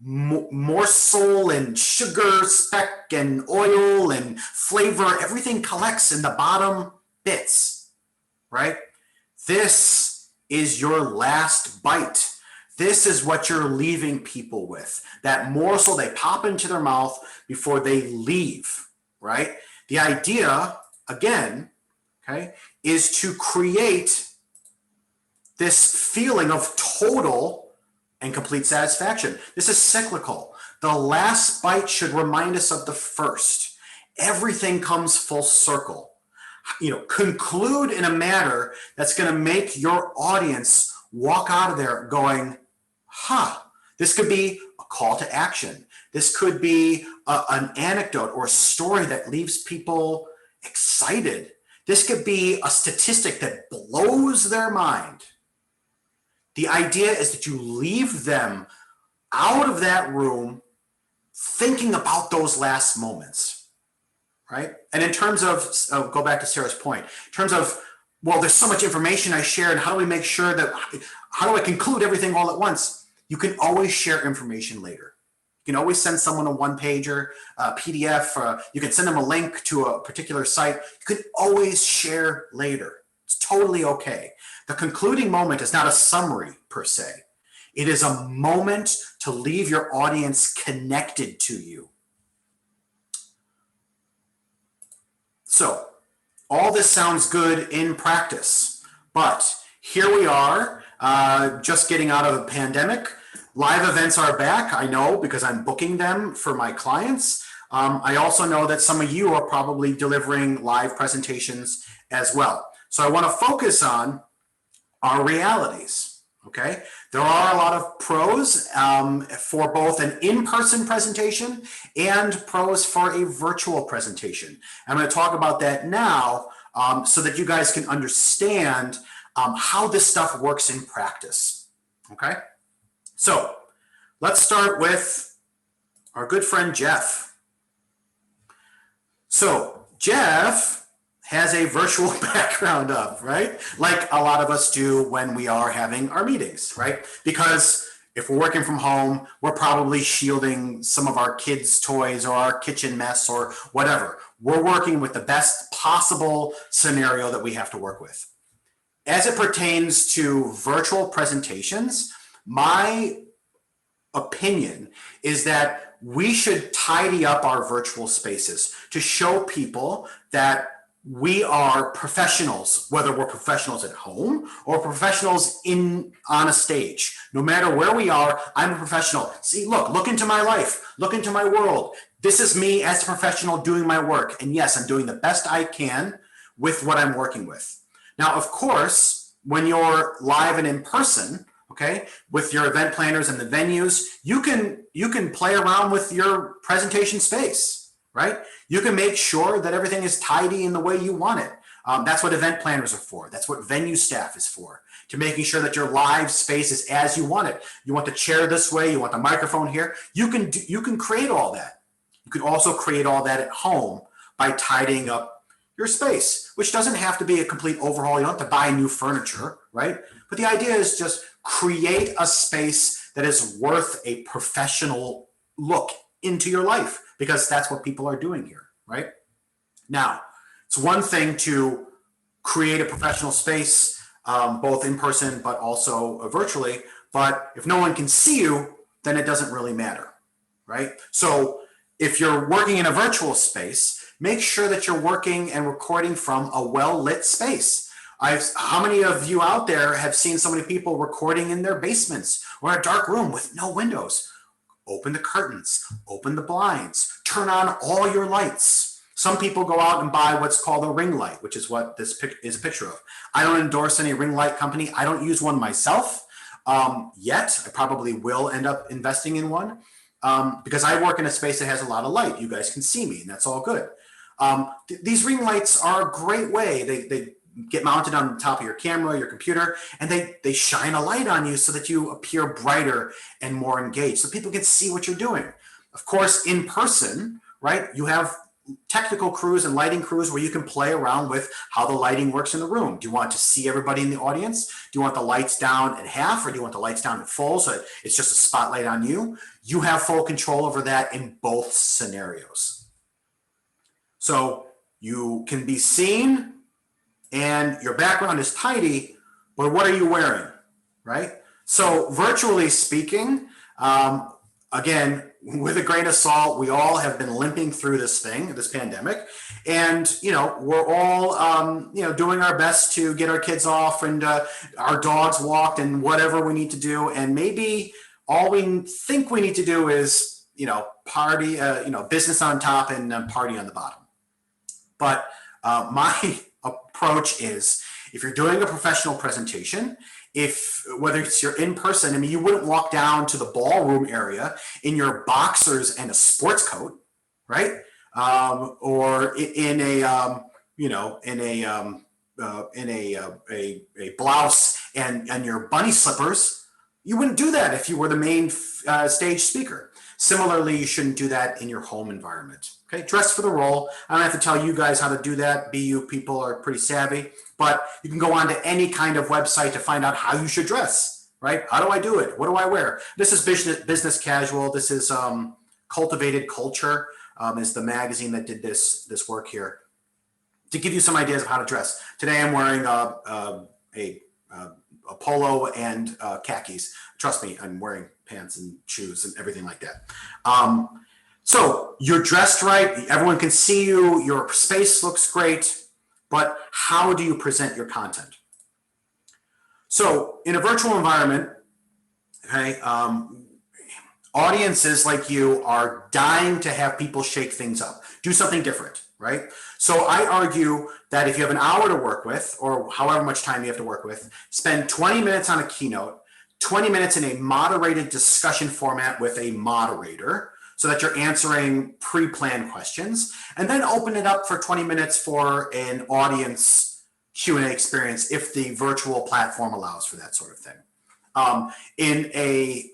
S3: morsel and sugar speck and oil and flavor. Everything collects in the bottom bits, right? This is your last bite. This is what you're leaving people with. That morsel they pop into their mouth before they leave, right? The idea, again, okay, is to create this feeling of total and complete satisfaction. This is cyclical. The last bite should remind us of the first. Everything comes full circle. You know, conclude in a manner that's going to make your audience walk out of there going, this could be a call to action. This could be an anecdote or a story that leaves people excited. This could be a statistic that blows their mind. The idea is that you leave them out of that room thinking about those last moments, right? And in terms of, go back to Sarah's point, in terms of, well, there's so much information I share, and how do we make sure that, how do I conclude everything all at once? You can always share information later. You can always send someone a one-pager, a PDF, you can send them a link to a particular site. You can always share later. It's totally okay. The concluding moment is not a summary per se. It is a moment to leave your audience connected to you. So, all this sounds good in practice, but here we are, just getting out of the pandemic. Live events are back, I know, because I'm booking them for my clients. I also know that some of you are probably delivering live presentations as well. So I want to focus on our realities, okay? There are a lot of pros for both an in-person presentation and pros for a virtual presentation. I'm going to talk about that now so that you guys can understand how this stuff works in practice, okay? So let's start with our good friend Jeff. So Jeff has a virtual background up, right? Like a lot of us do when we are having our meetings, right? Because if we're working from home, we're probably shielding some of our kids' toys or our kitchen mess or whatever. We're working with the best possible scenario that we have to work with. As it pertains to virtual presentations, my opinion is that we should tidy up our virtual spaces to show people that we are professionals, whether we're professionals at home or professionals on a stage. No matter where we are, I'm a professional. See, look into my life, look into my world. This is me as a professional doing my work. And yes, I'm doing the best I can with what I'm working with. Now, of course, when you're live and in person, okay, with your event planners and the venues, you can play around with your presentation space, right? You can make sure that everything is tidy in the way you want it. That's what event planners are for. That's what venue staff is for, to making sure that your live space is as you want it. You want the chair this way, you want the microphone here. You can create all that. You can also create all that at home by tidying up your space, which doesn't have to be a complete overhaul. You don't have to buy new furniture, right? But the idea is just create a space that is worth a professional look into your life, because that's what people are doing here, right? Now, it's one thing to create a professional space, both in person, but also virtually. But if no one can see you, then it doesn't really matter, right? So if you're working in a virtual space, make sure that you're working and recording from a well-lit space. How many of you out there have seen so many people recording in their basements or a dark room with no windows? Open the curtains, open the blinds, turn on all your lights Some people go out and buy what's called a ring light, which is what this is a picture of. I don't endorse any ring light company. I don't use one myself yet. I probably will end up investing in one because I work in a space that has a lot of light. You guys can see me, and that's all good. These ring lights are a great way. They get mounted on the top of your camera, your computer, and they shine a light on you so that you appear brighter and more engaged, so people can see what you're doing. Of course, in person, right, you have technical crews and lighting crews where you can play around with how the lighting works in the room. Do you want to see everybody in the audience? Do you want the lights down at half, or do you want the lights down at full so it's just a spotlight on you? You have full control over that in both scenarios. So you can be seen and your background is tidy, but what are you wearing, right? So virtually speaking, again, with a grain of salt, we all have been limping through this pandemic, and we're all doing our best to get our kids off and our dogs walked and whatever we need to do, and maybe all we think we need to do is party, business on top and party on the bottom. But my approach is, if you're doing a professional presentation, whether it's you're in person, I mean, you wouldn't walk down to the ballroom area in your boxers and a sports coat, right? Or in a blouse and your bunny slippers. You wouldn't do that if you were the main stage speaker. Similarly, you shouldn't do that in your home environment. Okay, dress for the role. I don't have to tell you guys how to do that. BU people are pretty savvy, but you can go on to any kind of website to find out how you should dress, right? How do I do it? What do I wear? This is business casual. This is Cultivated Culture is the magazine that did this work here to give you some ideas of how to dress. Today I'm wearing a polo and khakis. Trust me, I'm wearing pants and shoes and everything like that. So you're dressed right, everyone can see you, your space looks great, but how do you present your content? So in a virtual environment, okay, audiences like you are dying to have people shake things up, do something different, right? So I argue that if you have an hour to work with, or however much time you have to work with, spend 20 minutes on a keynote, 20 minutes in a moderated discussion format with a moderator, so that you're answering pre-planned questions, and then open it up for 20 minutes for an audience Q&A experience if the virtual platform allows for that sort of thing. In a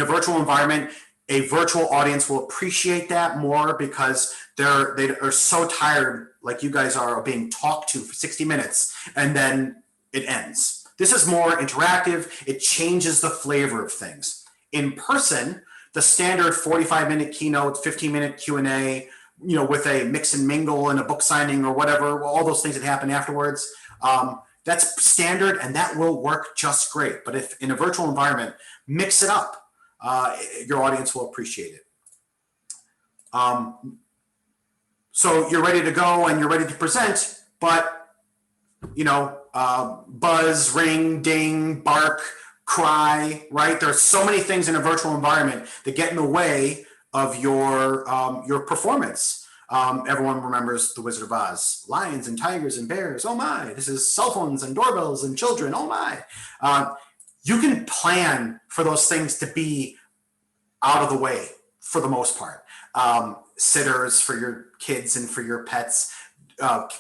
S3: virtual environment, a virtual audience will appreciate that more because they are so tired, like you guys are, of being talked to for 60 minutes and then it ends. This is more interactive. It changes the flavor of things. In person, the standard 45-minute keynote, 15-minute Q&A, with a mix and mingle and a book signing or whatever, all those things that happen afterwards, that's standard and that will work just great. But if in a virtual environment, mix it up. Your audience will appreciate it. So you're ready to go and you're ready to present, but buzz, ring, ding, bark, cry, right? There's so many things in a virtual environment that get in the way of your performance. Everyone remembers The Wizard of Oz, lions and tigers and bears. Oh my, this is cell phones and doorbells and children. Oh my. You can plan for those things to be out of the way for the most part. Sitters for your kids and for your pets, reroute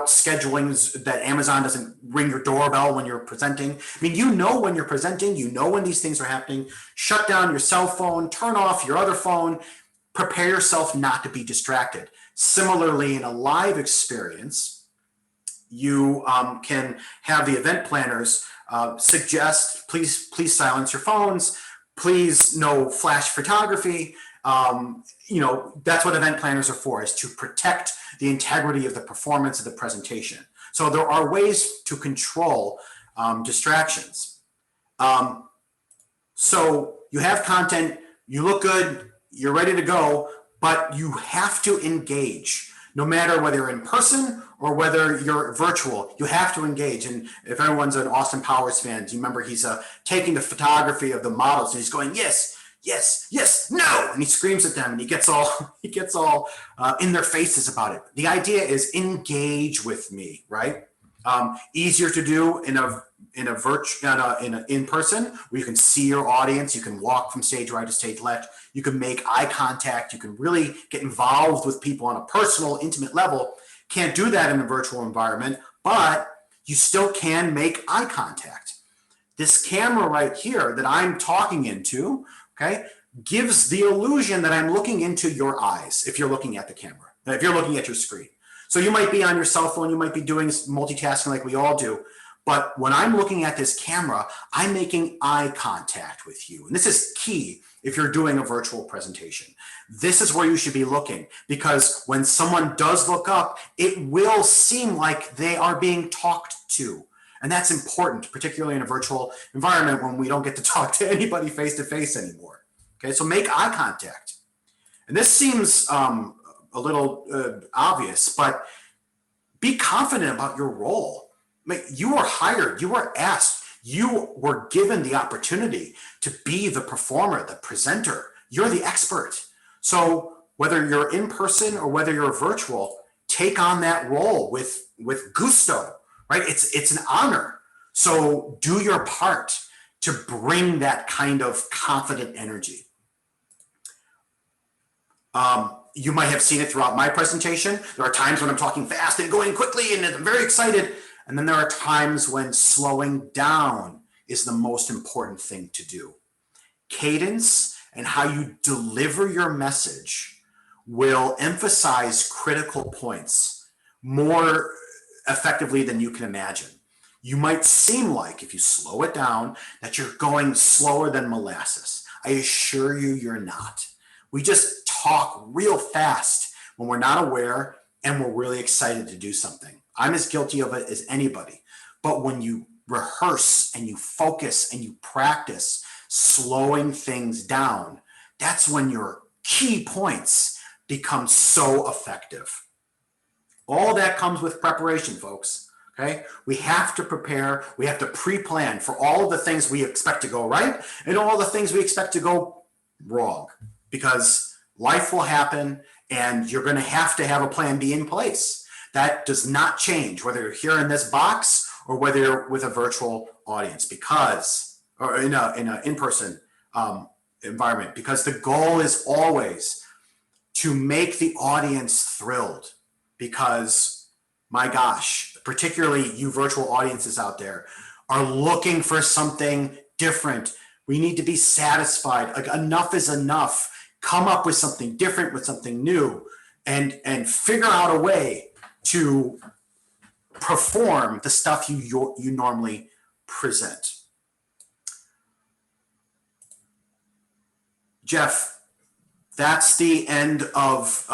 S3: schedulings that Amazon doesn't ring your doorbell when you're presenting. I mean, when you're presenting, when these things are happening. Shut down your cell phone, turn off your other phone, prepare yourself not to be distracted. Similarly, in a live experience, you can have the event planners suggest, please silence your phones, please no flash photography. That's what event planners are for, is to protect the integrity of the performance of the presentation. So there are ways to control distractions. So you have content, you look good, you're ready to go, but you have to engage. No matter whether you're in person or whether you're virtual, you have to engage. And if everyone's an Austin Powers fan, do you remember he's taking the photography of the models and he's going, yes, yes, yes, no. And he screams at them and he gets all in their faces about it. The idea is engage with me, right? Easier to do in person where you can see your audience, you can walk from stage right to stage left, you can make eye contact, you can really get involved with people on a personal, intimate level. Can't do that in a virtual environment, but you still can make eye contact. This camera right here that I'm talking into, okay, gives the illusion that I'm looking into your eyes if you're looking at the camera, if you're looking at your screen. So you might be on your cell phone, you might be doing multitasking like we all do, but when I'm looking at this camera, I'm making eye contact with you. And this is key if you're doing a virtual presentation. This is where you should be looking, because when someone does look up, it will seem like they are being talked to. And that's important, particularly in a virtual environment when we don't get to talk to anybody face to face anymore. Okay, so make eye contact. And this seems a little obvious, but be confident about your role. You were hired, you were asked, you were given the opportunity to be the performer, the presenter. You're the expert. So whether you're in person or whether you're virtual, take on that role with gusto, right? It's an honor. So do your part to bring that kind of confident energy. You might have seen it throughout my presentation. There are times when I'm talking fast and going quickly and I'm very excited. And then there are times when slowing down is the most important thing to do. Cadence and how you deliver your message will emphasize critical points more effectively than you can imagine. You might seem like, if you slow it down, that you're going slower than molasses. I assure you, you're not. We just talk real fast when we're not aware and we're really excited to do something. I'm as guilty of it as anybody. But when you rehearse and you focus and you practice slowing things down, that's when your key points become so effective. All that comes with preparation, folks. Okay? We have to prepare, we have to pre-plan for all of the things we expect to go right and all the things we expect to go wrong, because life will happen and you're going to have a plan B in place. That does not change whether you're here in this box or whether you're with a virtual audience, or in an in-person environment, because the goal is always to make the audience thrilled. Because, my gosh, particularly you virtual audiences out there are looking for something different. We need to be satisfied. Like, enough is enough. Come up with something different, with something new, and figure out a way to perform the stuff you normally present. Jeff, that's the end of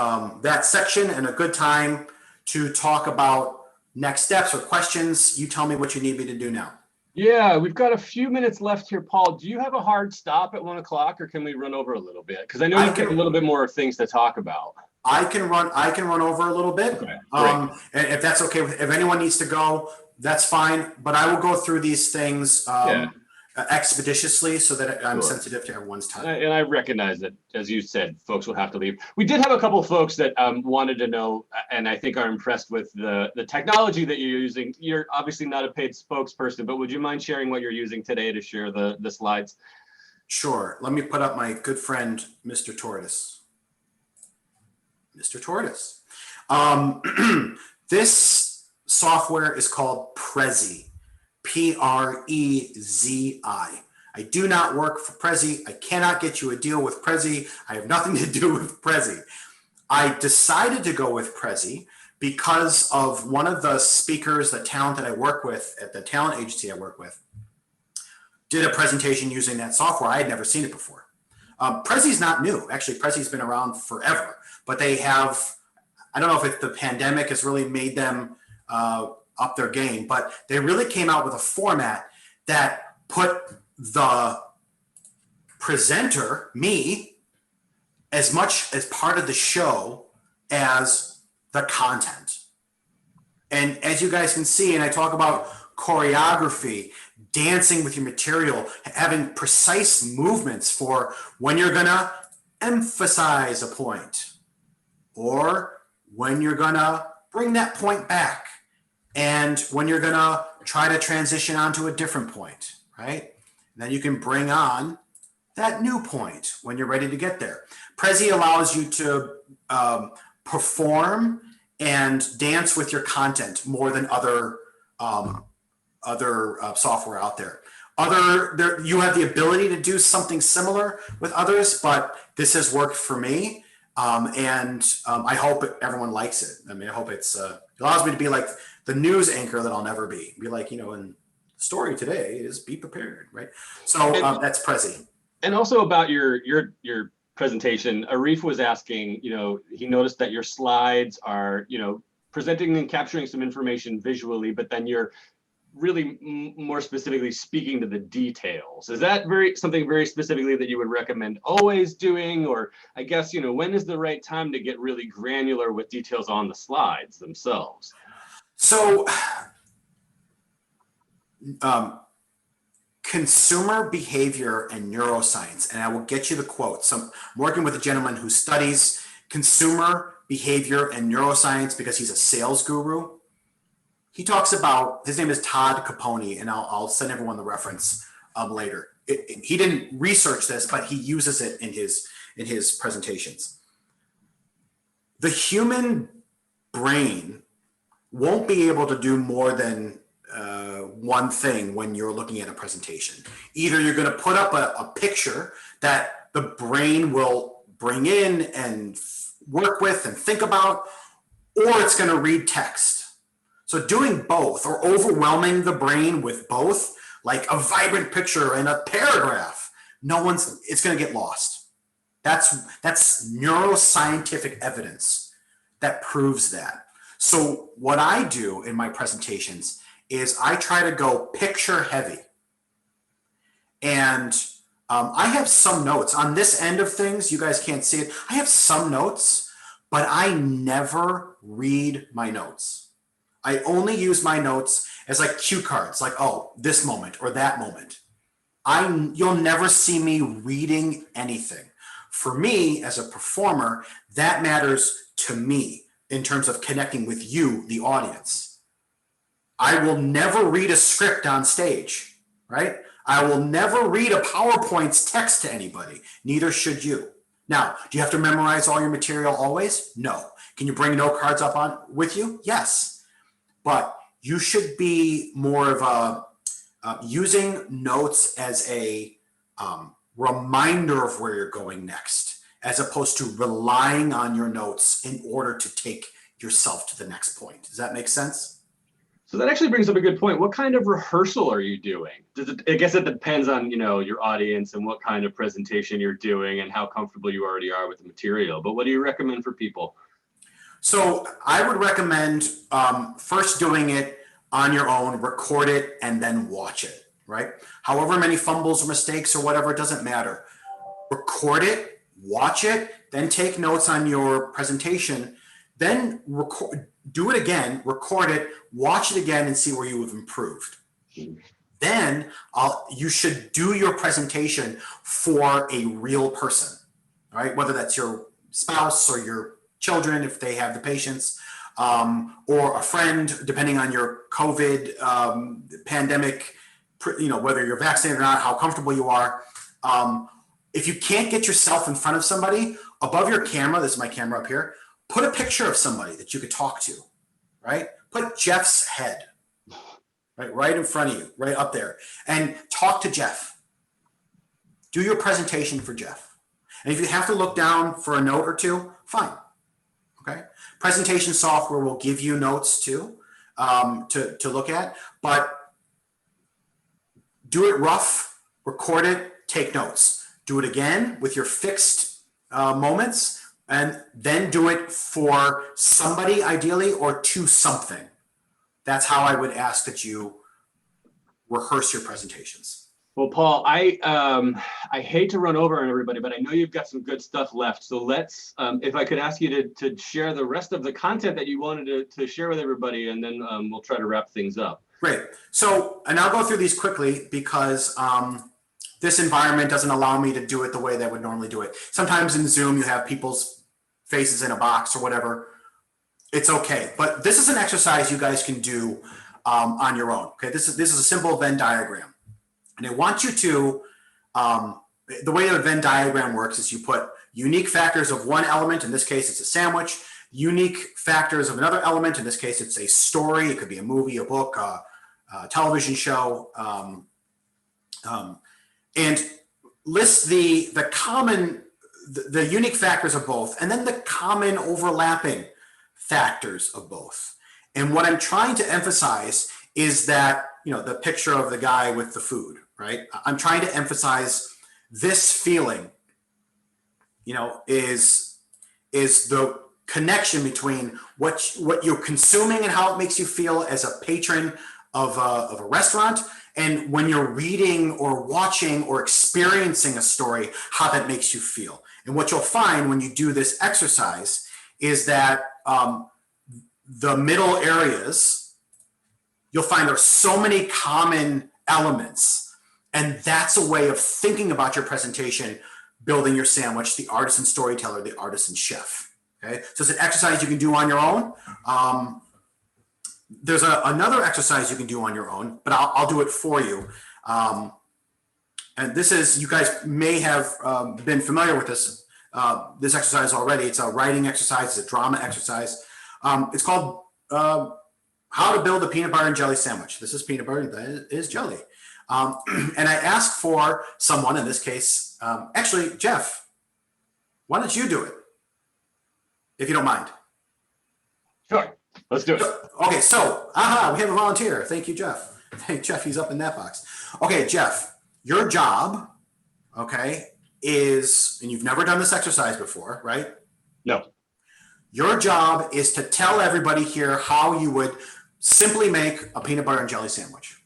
S3: that section, and a good time to talk about next steps or questions. You tell me what you need me to do now.
S1: Yeah, we've got a few minutes left here. Paul, do you have a hard stop at 1 o'clock, or can we run over a little bit? Because I know you've got a little bit more things to talk about.
S3: I can run over a little bit.
S1: Okay,
S3: and if that's okay, if anyone needs to go, that's fine. But I will go through these things expeditiously so that I'm sensitive to everyone's time.
S1: And I recognize that, as you said, folks will have to leave. We did have a couple of folks that wanted to know, and I think are impressed with the technology that you're using. You're obviously not a paid spokesperson, but would you mind sharing what you're using today to share the slides?
S3: Sure. Let me put up my good friend, Mr. Tortoise. Mr. Tortoise. This software is called Prezi. Prezi. I do not work for Prezi. I cannot get you a deal with Prezi. I have nothing to do with Prezi. I decided to go with Prezi because of one of the speakers, the talent that I work with at the talent agency I work with, did a presentation using that software. I had never seen it before. Prezi's not new. Actually, Prezi's been around forever, but they have, I don't know if the pandemic has really made them up their game, but they really came out with a format that put the presenter, me, as much as part of the show as the content. And as you guys can see, and I talk about choreography, dancing with your material, having precise movements for when you're gonna emphasize a point or when you're gonna bring that point back and when you're gonna try to transition onto a different point, right? And then you can bring on that new point when you're ready to get there. Prezi allows you to perform and dance with your content more than other software out there. You have the ability to do something similar with others, but this has worked for me, and I hope everyone likes it. I mean, I hope it allows me to be like the news anchor that I'll never be. Be like, and story today is be prepared, right? So that's Prezi.
S1: And also about your presentation, Arif was asking, he noticed that your slides are, presenting and capturing some information visually, but then you're really more specifically speaking to the details. Is that something very specifically that you would recommend always doing? Or I guess, when is the right time to get really granular with details on the slides themselves?
S3: So, consumer behavior and neuroscience, and I will get you the quote. So I'm working with a gentleman who studies consumer behavior and neuroscience because he's a sales guru. He talks about, his name is Todd Capone, and I'll send everyone the reference later. He didn't research this, but he uses it in his presentations. The human brain won't be able to do more than one thing when you're looking at a presentation. Either you're going to put up a picture that the brain will bring in and work with and think about, or it's going to read text. So doing both or overwhelming the brain with both, like a vibrant picture and a paragraph, it's going to get lost. That's neuroscientific evidence that proves that. So what I do in my presentations is I try to go picture heavy. And I have some notes on this end of things. You guys can't see it. I have some notes, but I never read my notes. I only use my notes as like cue cards, like, oh, this moment or that moment. You'll never see me reading anything. For me, as a performer, that matters to me in terms of connecting with you, the audience. I will never read a script on stage, right? I will never read a PowerPoint's text to anybody. Neither should you. Now, do you have to memorize all your material always? No. Can you bring note cards up with you? Yes. But you should be more of using notes as a reminder of where you're going next, as opposed to relying on your notes in order to take yourself to the next point. Does that make sense?
S1: So that actually brings up a good point. What kind of rehearsal are you doing? I guess it depends on, your audience and what kind of presentation you're doing and how comfortable you already are with the material. But what do you recommend for people?
S3: So I would recommend first doing it on your own, record it, and then watch it, right? However many fumbles or mistakes or whatever, it doesn't matter. Record it, watch it, then take notes on your presentation, then do it again, record it, watch it again, and see where you have improved. Then you should do your presentation for a real person, right? Whether that's your spouse or your children, if they have the patience, or a friend, depending on your COVID pandemic, whether you're vaccinated or not, how comfortable you are. If you can't get yourself in front of somebody, above your camera, this is my camera up here, put a picture of somebody that you could talk to, right? Put Jeff's head, right in front of you, right up there, and talk to Jeff. Do your presentation for Jeff. And if you have to look down for a note or two, fine. Okay. Presentation software will give you notes too, to look at, but do it rough, record it, take notes. Do it again with your fixed moments, and then do it for somebody ideally or to something. That's how I would ask that you rehearse your presentations.
S1: Well, Paul, I hate to run over on everybody, but I know you've got some good stuff left. So let's, if I could ask you to share the rest of the content that you wanted to share with everybody, and then we'll try to wrap things up.
S3: Great. So, and I'll go through these quickly because this environment doesn't allow me to do it the way that I would normally do it. Sometimes in Zoom, you have people's faces in a box or whatever. It's okay. But this is an exercise you guys can do on your own. Okay, this is a simple Venn diagram. And I want you to, the way a Venn diagram works is you put unique factors of one element. In this case, it's a sandwich. Unique factors of another element. In this case, it's a story. It could be a movie, a book, a television show, and list the unique factors of both, and then the common overlapping factors of both. And what I'm trying to emphasize is that, the picture of the guy with the food, right? I'm trying to emphasize this feeling, is the connection between what you're consuming and how it makes you feel as a patron of a restaurant, and when you're reading or watching or experiencing a story, how that makes you feel. And what you'll find when you do this exercise is that the middle areas, you'll find there are so many common elements, and that's a way of thinking about your presentation, building your sandwich, the artisan storyteller, the artisan chef. Okay, so it's an exercise you can do on your own. There's another exercise you can do on your own, but I'll do it for you. And this is, you guys may have been familiar with this exercise already. It's a writing exercise, it's a drama exercise. It's called How to Build a Peanut Butter and Jelly Sandwich. This is peanut butter, and that is jelly. And I asked for someone, in this case, actually, Jeff, why don't you do it? If you don't mind.
S1: Sure, let's do it.
S3: Okay, so, we have a volunteer. Thank you, Jeff. Thank Jeff, he's up in that box. Okay, Jeff, your job, okay, is, and you've never done this exercise before, right?
S1: No.
S3: Your job is to tell everybody here how you would simply make a peanut butter and jelly sandwich.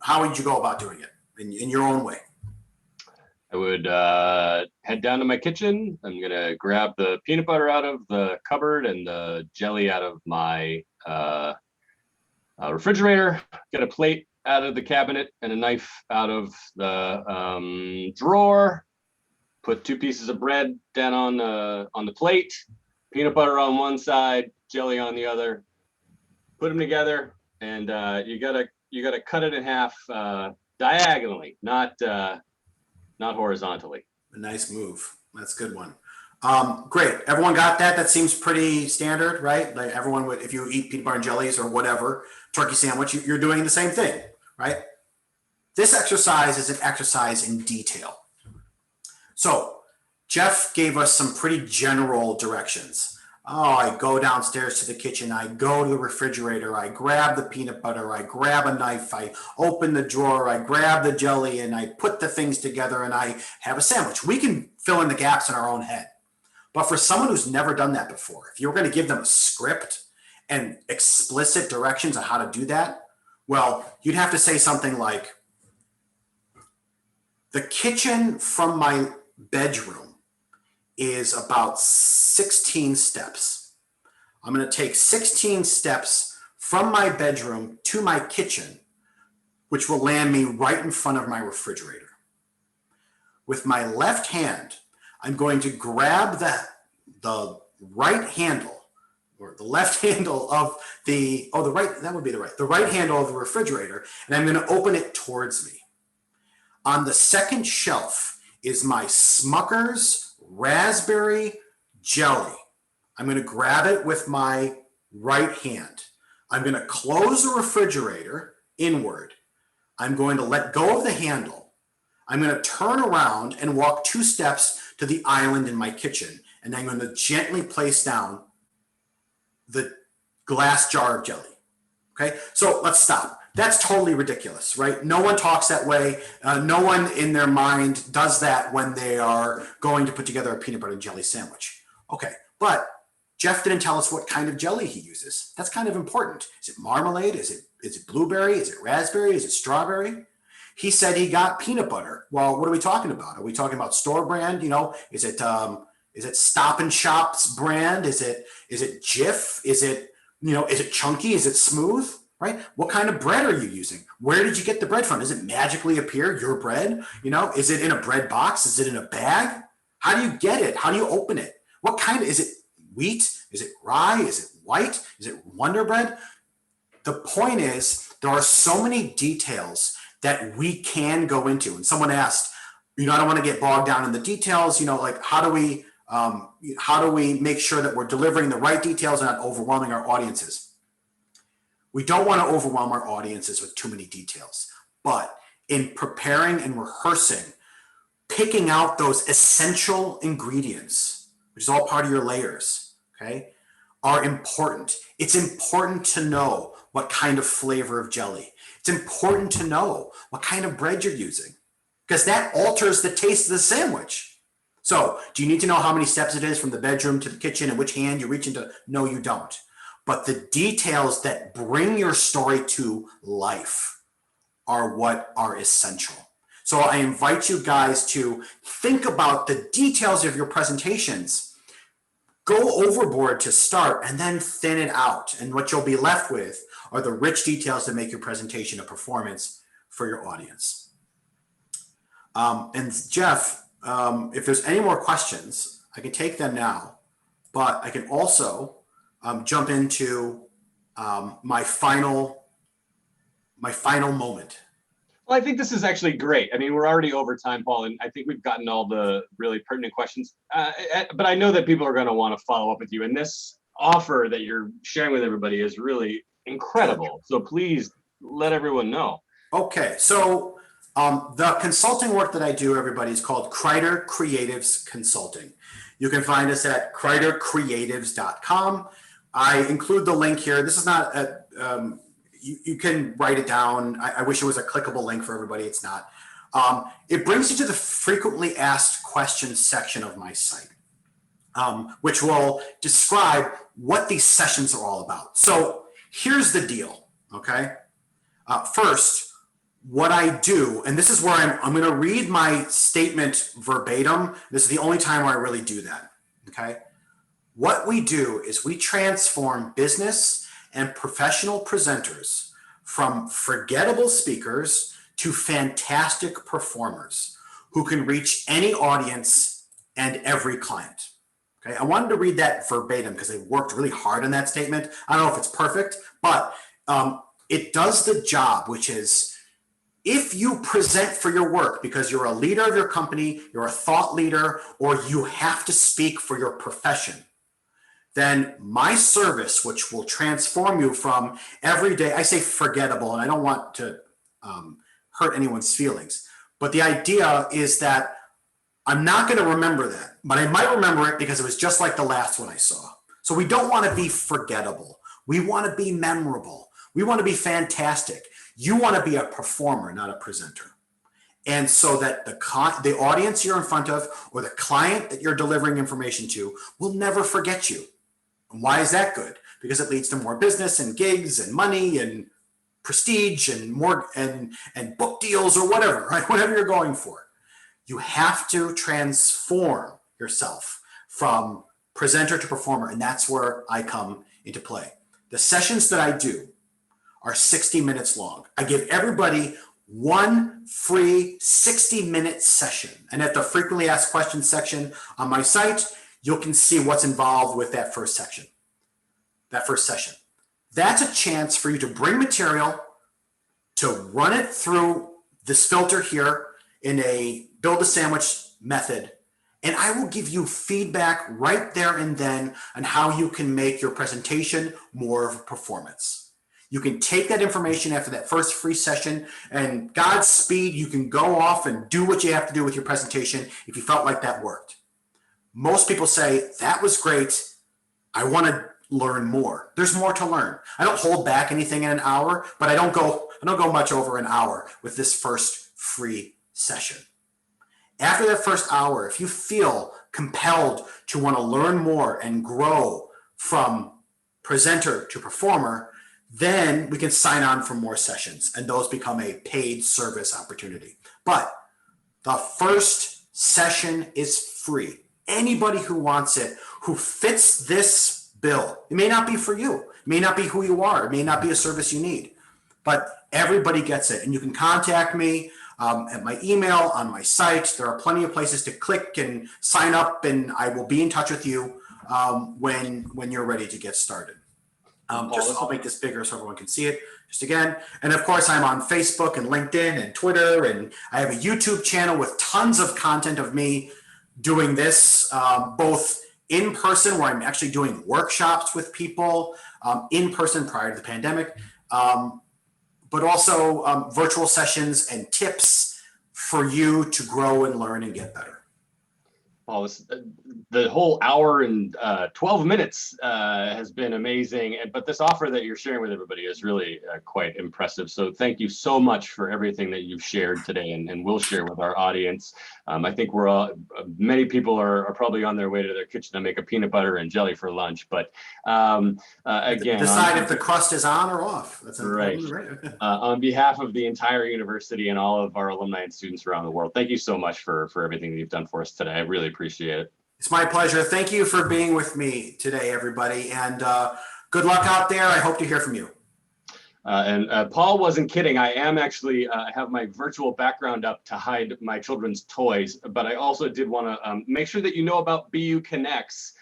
S3: How would you go about doing it in your own way?
S1: I would head down to my kitchen. I'm going to grab the peanut butter out of the cupboard and the jelly out of my refrigerator. Get a plate out of the cabinet and a knife out of the drawer. Put 2 pieces of bread down on the plate. Peanut butter on one side, jelly on the other. Put them together, and you gotta cut it in half diagonally, not horizontally.
S3: A nice move. That's a good one. Great. Everyone got that? That seems pretty standard, right? Like everyone would, if you eat peanut butter and jellies or whatever, turkey sandwich, you're doing the same thing, right? This exercise is an exercise in detail. So Jeff gave us some pretty general directions. Oh, I go downstairs to the kitchen, I go to the refrigerator, I grab the peanut butter, I grab a knife, I open the drawer, I grab the jelly, and I put the things together and I have a sandwich. We can fill in the gaps in our own head. But for someone who's never done that before, if you're going to give them a script and explicit directions on how to do that, well, you'd have to say something like, the kitchen from my bedroom is about 16 steps. I'm going to take 16 steps from my bedroom to my kitchen, which will land me right in front of my refrigerator. With my left hand, I'm going to grab the right handle, or the left handle of the right handle of the refrigerator, and I'm going to open it towards me. On the second shelf is my Smucker's raspberry jelly. I'm going to grab it with my right hand. I'm going to close the refrigerator inward. I'm going to let go of the handle. I'm going to turn around and walk 2 steps to the island in my kitchen, and I'm going to gently place down the glass jar of jelly. Okay, so let's stop. That's totally ridiculous, right? No one talks that way. No one in their mind does that when they are going to put together a peanut butter and jelly sandwich. Okay, but Jeff didn't tell us what kind of jelly he uses. That's kind of important. Is it marmalade? Is it blueberry? Is it raspberry? Is it strawberry? He said he got peanut butter. Well, what are we talking about? Are we talking about store brand? Is it Stop and Shop's brand? Is it Jif? Is it chunky? Is it smooth? right? What kind of bread are you using? Where did you get the bread from? Does it magically appear, your bread? Is it in a bread box? Is it in a bag? How do you get it? How do you open it? What kind is it? Wheat? Is it rye? Is it white? Is it Wonder Bread? The point is, there are so many details that we can go into. And someone asked, I don't want to get bogged down in the details, like how do we make sure that we're delivering the right details and not overwhelming our audiences? We don't want to overwhelm our audiences with too many details, but in preparing and rehearsing, picking out those essential ingredients, which is all part of your layers, okay, are important. It's important to know what kind of flavor of jelly. It's important to know what kind of bread you're using, because that alters the taste of the sandwich. So do you need to know how many steps it is from the bedroom to the kitchen and which hand you reach into? No, you don't. But the details that bring your story to life are what are essential. So I invite you guys to think about the details of your presentations. Go overboard to start and then thin it out. And what you'll be left with are the rich details that make your presentation a performance for your audience. And Jeff, if there's any more questions, I can take them now, but I can also jump into my final moment.
S1: Well, I think this is actually great. I mean, we're already over time, Paul, and I think we've gotten all the really pertinent questions. But I know that people are going to want to follow up with you. And this offer that you're sharing with everybody is really incredible. So please let everyone know.
S3: Okay. So the consulting work that I do, everybody, is called Kreider Creatives Consulting. You can find us at KreiderCreatives.com. I include the link here. This is not you can write it down. I wish it was a clickable link for everybody. It's not. It brings you to the frequently asked questions section of my site, which will describe what these sessions are all about. So here's the deal, okay? First, what I do, and this is where I'm going to read my statement verbatim. This is the only time where I really do that, okay? What we do is we transform business and professional presenters from forgettable speakers to fantastic performers who can reach any audience and every client. Okay, I wanted to read that verbatim because I worked really hard on that statement. I don't know if it's perfect, but it does the job, which is if you present for your work because you're a leader of your company, you're a thought leader, or you have to speak for your profession, then my service, which will transform you from everyday, I say forgettable, and I don't want to hurt anyone's feelings, but the idea is that I'm not going to remember that, but I might remember it because it was just like the last one I saw. So we don't want to be forgettable. We want to be memorable. We want to be fantastic. You want to be a performer, not a presenter. And so that the audience you're in front of or the client that you're delivering information to will never forget you. And why is that good? Because it leads to more business and gigs and money and prestige and more and book deals or whatever, right? Whatever you're going for. You have to transform yourself from presenter to performer, and that's where I come into play. The sessions that I do are 60 minutes long. I give everybody one free 60-minute session. And at the frequently asked questions section on my site, you can see what's involved with that first section, that first session. That's a chance for you to bring material, to run it through this filter here in a build a sandwich method, and I will give you feedback right there and then on how you can make your presentation more of a performance. You can take that information after that first free session, and Godspeed, you can go off and do what you have to do with your presentation if you felt like that worked. Most people say, that was great, I want to learn more. There's more to learn. I don't hold back anything in an hour, but I don't go much over an hour with this first free session. After that first hour, if you feel compelled to want to learn more and grow from presenter to performer, then we can sign on for more sessions, and those become a paid service opportunity. But the first session is free. Anybody who wants it, who fits this bill. It may not be for you. It may not be who you are. It may not be a service you need, but everybody gets it. And you can contact me at my email, on my site. There are plenty of places to click and sign up, and I will be in touch with you when you're ready to get started. I'll make this bigger so everyone can see it. Just again, and of course I'm on Facebook and LinkedIn and Twitter, and I have a YouTube channel with tons of content of me doing this, both in person, where I'm actually doing workshops with people in person prior to the pandemic, but also virtual sessions and tips for you to grow and learn and get better.
S1: Paul, the whole hour and 12 minutes has been amazing, but this offer that you're sharing with everybody is really quite impressive. So thank you so much for everything that you've shared today and will share with our audience. I think many people are probably on their way to their kitchen to make a peanut butter and jelly for lunch. But again,
S3: decide if the crust is on or off. That's
S1: right. On behalf of the entire university and all of our alumni and students around the world, thank you so much for everything that you've done for us today. I really appreciate it.
S3: It's my pleasure. Thank you for being with me today, everybody. And good luck out there. I hope to hear from you.
S1: And Paul wasn't kidding. I am actually have my virtual background up to hide my children's toys, but I also did want to make sure that you know about BU Connects,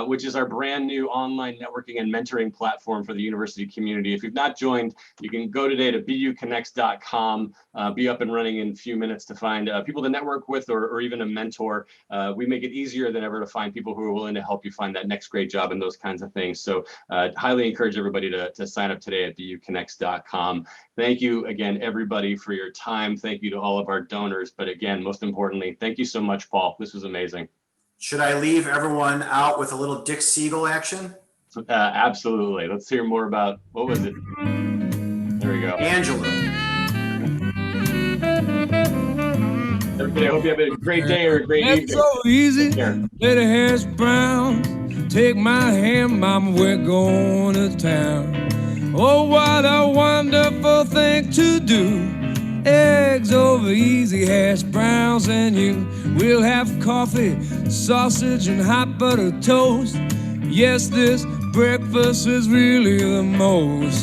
S1: which is our brand new online networking and mentoring platform for the university community. If you've not joined, you can go today to buconnects.com, be up and running in a few minutes to find people to network with or even a mentor. We make it easier than ever to find people who are willing to help you find that next great job and those kinds of things. So highly encourage everybody to sign up today at buconnects.com. Thank you again, everybody, for your time. Thank you to all of our donors. But again, most importantly, thank you so much, Paul. This was amazing.
S3: Should I leave everyone out with a little Dick Siegel action?
S1: Absolutely. Let's hear more about, what was it? There we go.
S3: Angela.
S1: Everybody, I hope you have a great day or a great evening.
S2: It's so easy. Let her hair's brown. Take my hand, mama, we're going to town. Oh, what a wonderful thing to do. Eggs over easy, hash browns and you. We'll have coffee, sausage, and hot butter toast. Yes, this breakfast is really the most.